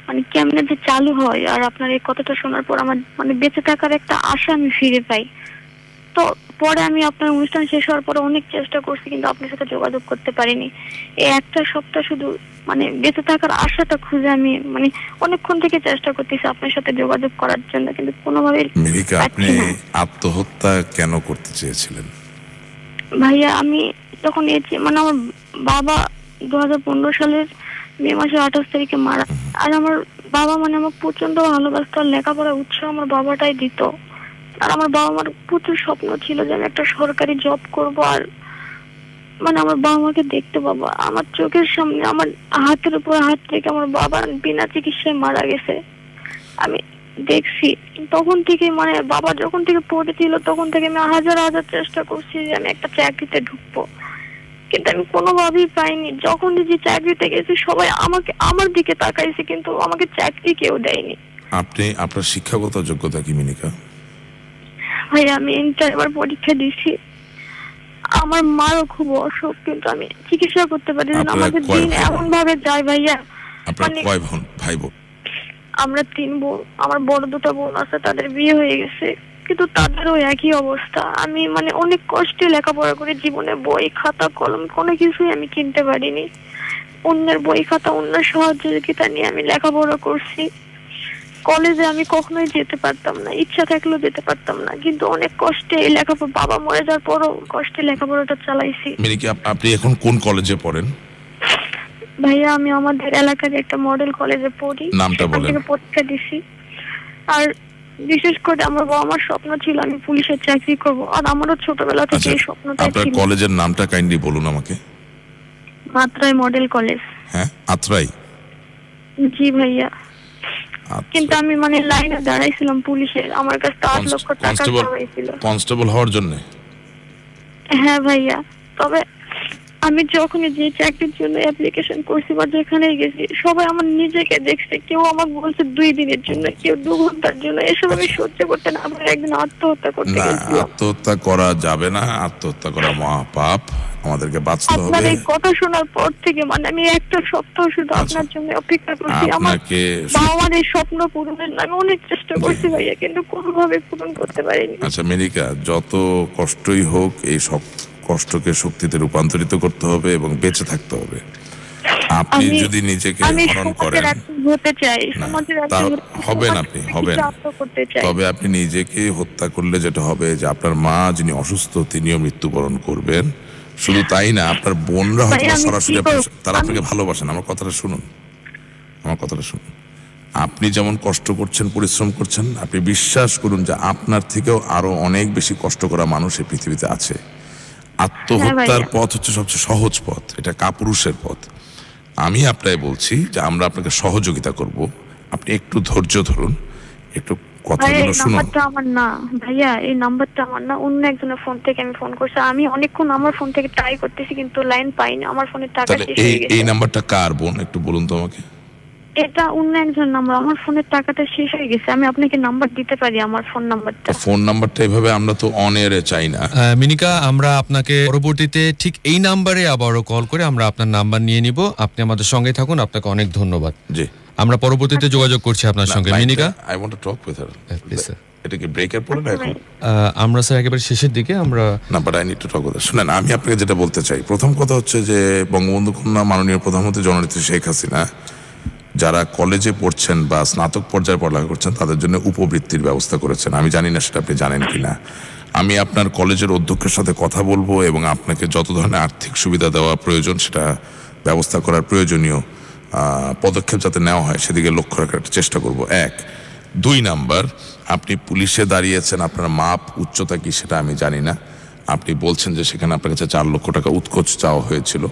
মানে কেমনে যে চালু হয়, আর আপনার এই কথাটা শোনার পর আমার মানে বেঁচে থাকার একটা আশা আমি ফিরে পাই। তো পরে আমি আপনার অনুষ্ঠান শেষ হওয়ার পরে অনেক চেষ্টা করছি, কিন্তু আপনার সাথে যোগাযোগ করতে পারিনি। এই একটা সপ্তাহ শুধু মানে বেঁচে থাকার আশাটা খুঁজে আমি মানে অনেকক্ষণ থেকে চেষ্টা করতেছি আপনার সাথে যোগাযোগ করার জন্য, কিন্তু কোনোভাবে মিনিকা, আপনি পাচ্ছি না। আত্মহত্যা কেন করতে চেয়েছিলেন? ভাইয়া, আমি যখন মানে আমার বাবা 2015 সালের মে মাসের 28 তারিখে মারা, আর আমার বাবা মানে আমার প্রচন্ড ভালোবাসত, আর লেখাপড়া উৎসাহ আমার বাবাটাই দিত। আর আমার বাবা মার প্রচুর স্বপ্ন ছিল যে আমি একটা সরকারি জব করব, আর মানে আমার বাবা মাকে দেখতে পাবো। আমার চোখের সামনে আমার হাতের উপর হাত রেখে আমার বাবা বিনা চিকিৎসায় মারা গেছে আমি দেখছি। তখন থেকে মানে বাবা যখন থেকে পড়েছিল তখন থেকে আমি হাজার হাজার চেষ্টা করছি যে আমি একটা চাকরিতে ঢুকবো, কিন্তু আমি কোনোভাবেই পাইনি। যখন যে চাকরিতে গেছি সবাই আমাকে আমার দিকে তাকাইছে, কিন্তু আমাকে চাকরি কেউ দেয়নি। আপনি আপনার শিক্ষাগত যোগ্যতা কি মিনিকা? ভাই, আমি ইন্টার এবার পরীক্ষা দিছি। আমার মারও খুব অসুখ, কিন্তু আমি চিকিৎসা করতে পারি না। আপনারা আমাদের কয় দিন ভাই বোন? এমন ভাবে যায় ভাইয়া। আপনার মানে কয় ভাই বোন? আমরা 3 বোন। আমার বড় 2টা বোন আছে, তাদের বিয়ে হয়ে গেছে, কিন্তু তাদেরও একই অবস্থা। আমি মানে অনেক কষ্টে লেখাপড়া করে, জীবনে বই খাতা কলম কোনো কিছুই আমি কিনতে পারিনি। অন্যের বই খাতা অন্যের সহযোগিতা নিয়ে আমি লেখাপড়া করছি। কলেজে আমি কখনোই যেতে পারতাম না, ইচ্ছা থাকলেও যেতে পারতাম না, কিন্তু অনেক কষ্টে এই লেখাপড়া, বাবা মরে যাওয়ার পরও কষ্টে লেখাপড়াটা চালাইছি। মিনিকা, আপনি এখন কোন কলেজে পড়েন? ভাইয়া, আমি আমাদের এলাকার একটা মডেল কলেজে পড়ি। নামটা সেখান বলেন। থেকে পরীক্ষা দিছি। আর বিশেষ করে আমার বাবা মার স্বপ্ন ছিল আমি পুলিশের চাকরি করব, আর আমারও ছোটবেলা থেকে আচ্ছা, এই স্বপ্নটাই আপনার ছিল। কলেজের নামটা কাইন্ডলি বলুন আমাকে। মাত্রায় মডেল কলেজ। হ্যাঁ, আত্রাই। জি ভাইয়া। আচ্ছা। কিন্তু আমি মানে লাইনে দাঁড়াইছিলাম পুলিশের, আমার কাছে 8 লক্ষ টাকা চাওয়াইছিল। কনস্টেবল হওয়ার জন্য? হ্যাঁ ভাইয়া। তবে আমি যখন যে চাকরির জন্য অ্যাপ্লিকেশন করছি বা যেখানেই গেছি, সবাই আমার নিজেকে দেখছে। কেউ আমাকে বলছে 2 দিনের জন্য, কেউ 2 ঘন্টার জন্য। এসব আমি সহ্য করতে না পারি, একদিন আত্মহত্যা করতে না, গেছিলাম। আত্মহত্যা করা যাবে না। আত্মহত্যা করা মহাপাপ। আমাদেরকে বাঁচতে আপনার হবে। এই কথা শোনার পর থেকে মানে আমি একটা সপ্তাহ শুধু আপনার জন্য অপেক্ষা করছি। আমার আপনাকে বাবা মার এই স্বপ্ন পূরণের আমি অনেক চেষ্টা করছি ভাইয়া, কিন্তু কোনোভাবে পূরণ করতে পারিনি। আচ্ছা মিনিকা, যত কষ্টই হোক এই সব কষ্টকে শক্তিতে রূপান্তরিত করতে হবে এবং বেঁচে থাকতে হবে। আপনি যদি নিজেকে আমি হরণ সমাজের করেন, একজন হতে চাই, না, সমাজের তা একজন হবেন, আপনি হবেন। করতে চাই। তবে আপনি নিজেকে হত্যা করলে যেটা হবে যে আপনার মা যিনি অসুস্থ তিনিও মৃত্যুবরণ করবেন। শুধু তাই না, আপনার বোনরা হয়তো ভাই, আমি সরাসরি কি করব? তারা আপনাকে ভালোবাসেন। আমার কথাটা শুনুন, আমার কথাটা শুনুন। আপনি যেমন কষ্ট করছেন, পরিশ্রম করছেন, আপনি বিশ্বাস করুন যে আপনার থেকেও আরো অনেক বেশি কষ্ট করা মানুষ এই পৃথিবীতে আছে। আত্মহত্যার ভাইয়া। পথ হচ্ছে সবচেয়ে সহজ পথ, এটা কাপুরুষের পথ। আমি আপনাকে বলছি যে আমরা আপনাকে সহযোগিতা করব। আপনি একটু ধৈর্য ধরুন, একটু ভাইয়া, কথাগুলো এই শুনুন। নাম্বারটা আমার না ভাইয়া, এই নাম্বারটা আমার না, অন্য একজনের ফোন থেকে আমি ফোন করছি। আমি অনেকক্ষণ আমার ফোন থেকে ট্রাই করতেছি, কিন্তু লাইন পাইনি। আমার ফোনে টাকা তাহলে শেষ এই হয়ে এই গেছে। নাম্বারটা কার বোন একটু বলুন তো আমাকে। এটা অন্য একজন নাম্বার, আমার ফোনের টাকাটা শেষ হয়ে গেছে, আমি আপনাকে নাম্বার দিতে পারি, আমার ফোন নাম্বারটা। ফোন নাম্বারটা এভাবে আমরা তো অন এয়ারে চাই না। মিনিকা, আমরা আপনাকে পরবর্তীতে ঠিক এই নাম্বারে আবারও কল করে আমরা আপনার নাম্বার নিয়ে নিব। আপনি আমাদের সঙ্গে থাকুন, আপনাকে অনেক ধন্যবাদ। জি, আমরা পরবর্তীতে যোগাযোগ করছি আপনার সঙ্গে। Minika, I want to talk with her. Please sir. এটা কি ব্রেকের পরে না এখন? আমরা স্যার একেবারে শেষের দিকে আমরা না, but I need to talk with হার। শুনেন, আমি আপনাকে যেটা বলতে চাই, প্রথম কথা হচ্ছে যে বঙ্গবন্ধু কন্যা মাননীয় প্রধানমন্ত্রী জননেত্রী শেখ হাসিনা যারা কলেজে পড়ছেন বা স্নাতক পর্যায়ে পড়ালেখা করছেন তাদের জন্য উপবৃত্তির ব্যবস্থা করেছেন। আমি জানি না সেটা আপনি জানেন কিনা। আমি আপনার কলেজের অধ্যক্ষের সাথে কথা বলবো এবং আপনাকে যত ধরনের আর্থিক সুবিধা দেওয়া প্রয়োজন সেটা ব্যবস্থা করার প্রয়োজনীয় পদক্ষেপ যাতে নেওয়া হয় সেদিকে লক্ষ্য রাখার একটা চেষ্টা করব। 1, 2 নাম্বার, আপনি পুলিশে দাঁড়িয়েছেন, আপনার মাপ উচ্চতা কি সেটা আমি জানি না। আপনি বলছেন যে সেখানে আপনার কাছে 4 লক্ষ টাকা উৎকোচ চাওয়া হয়েছিল।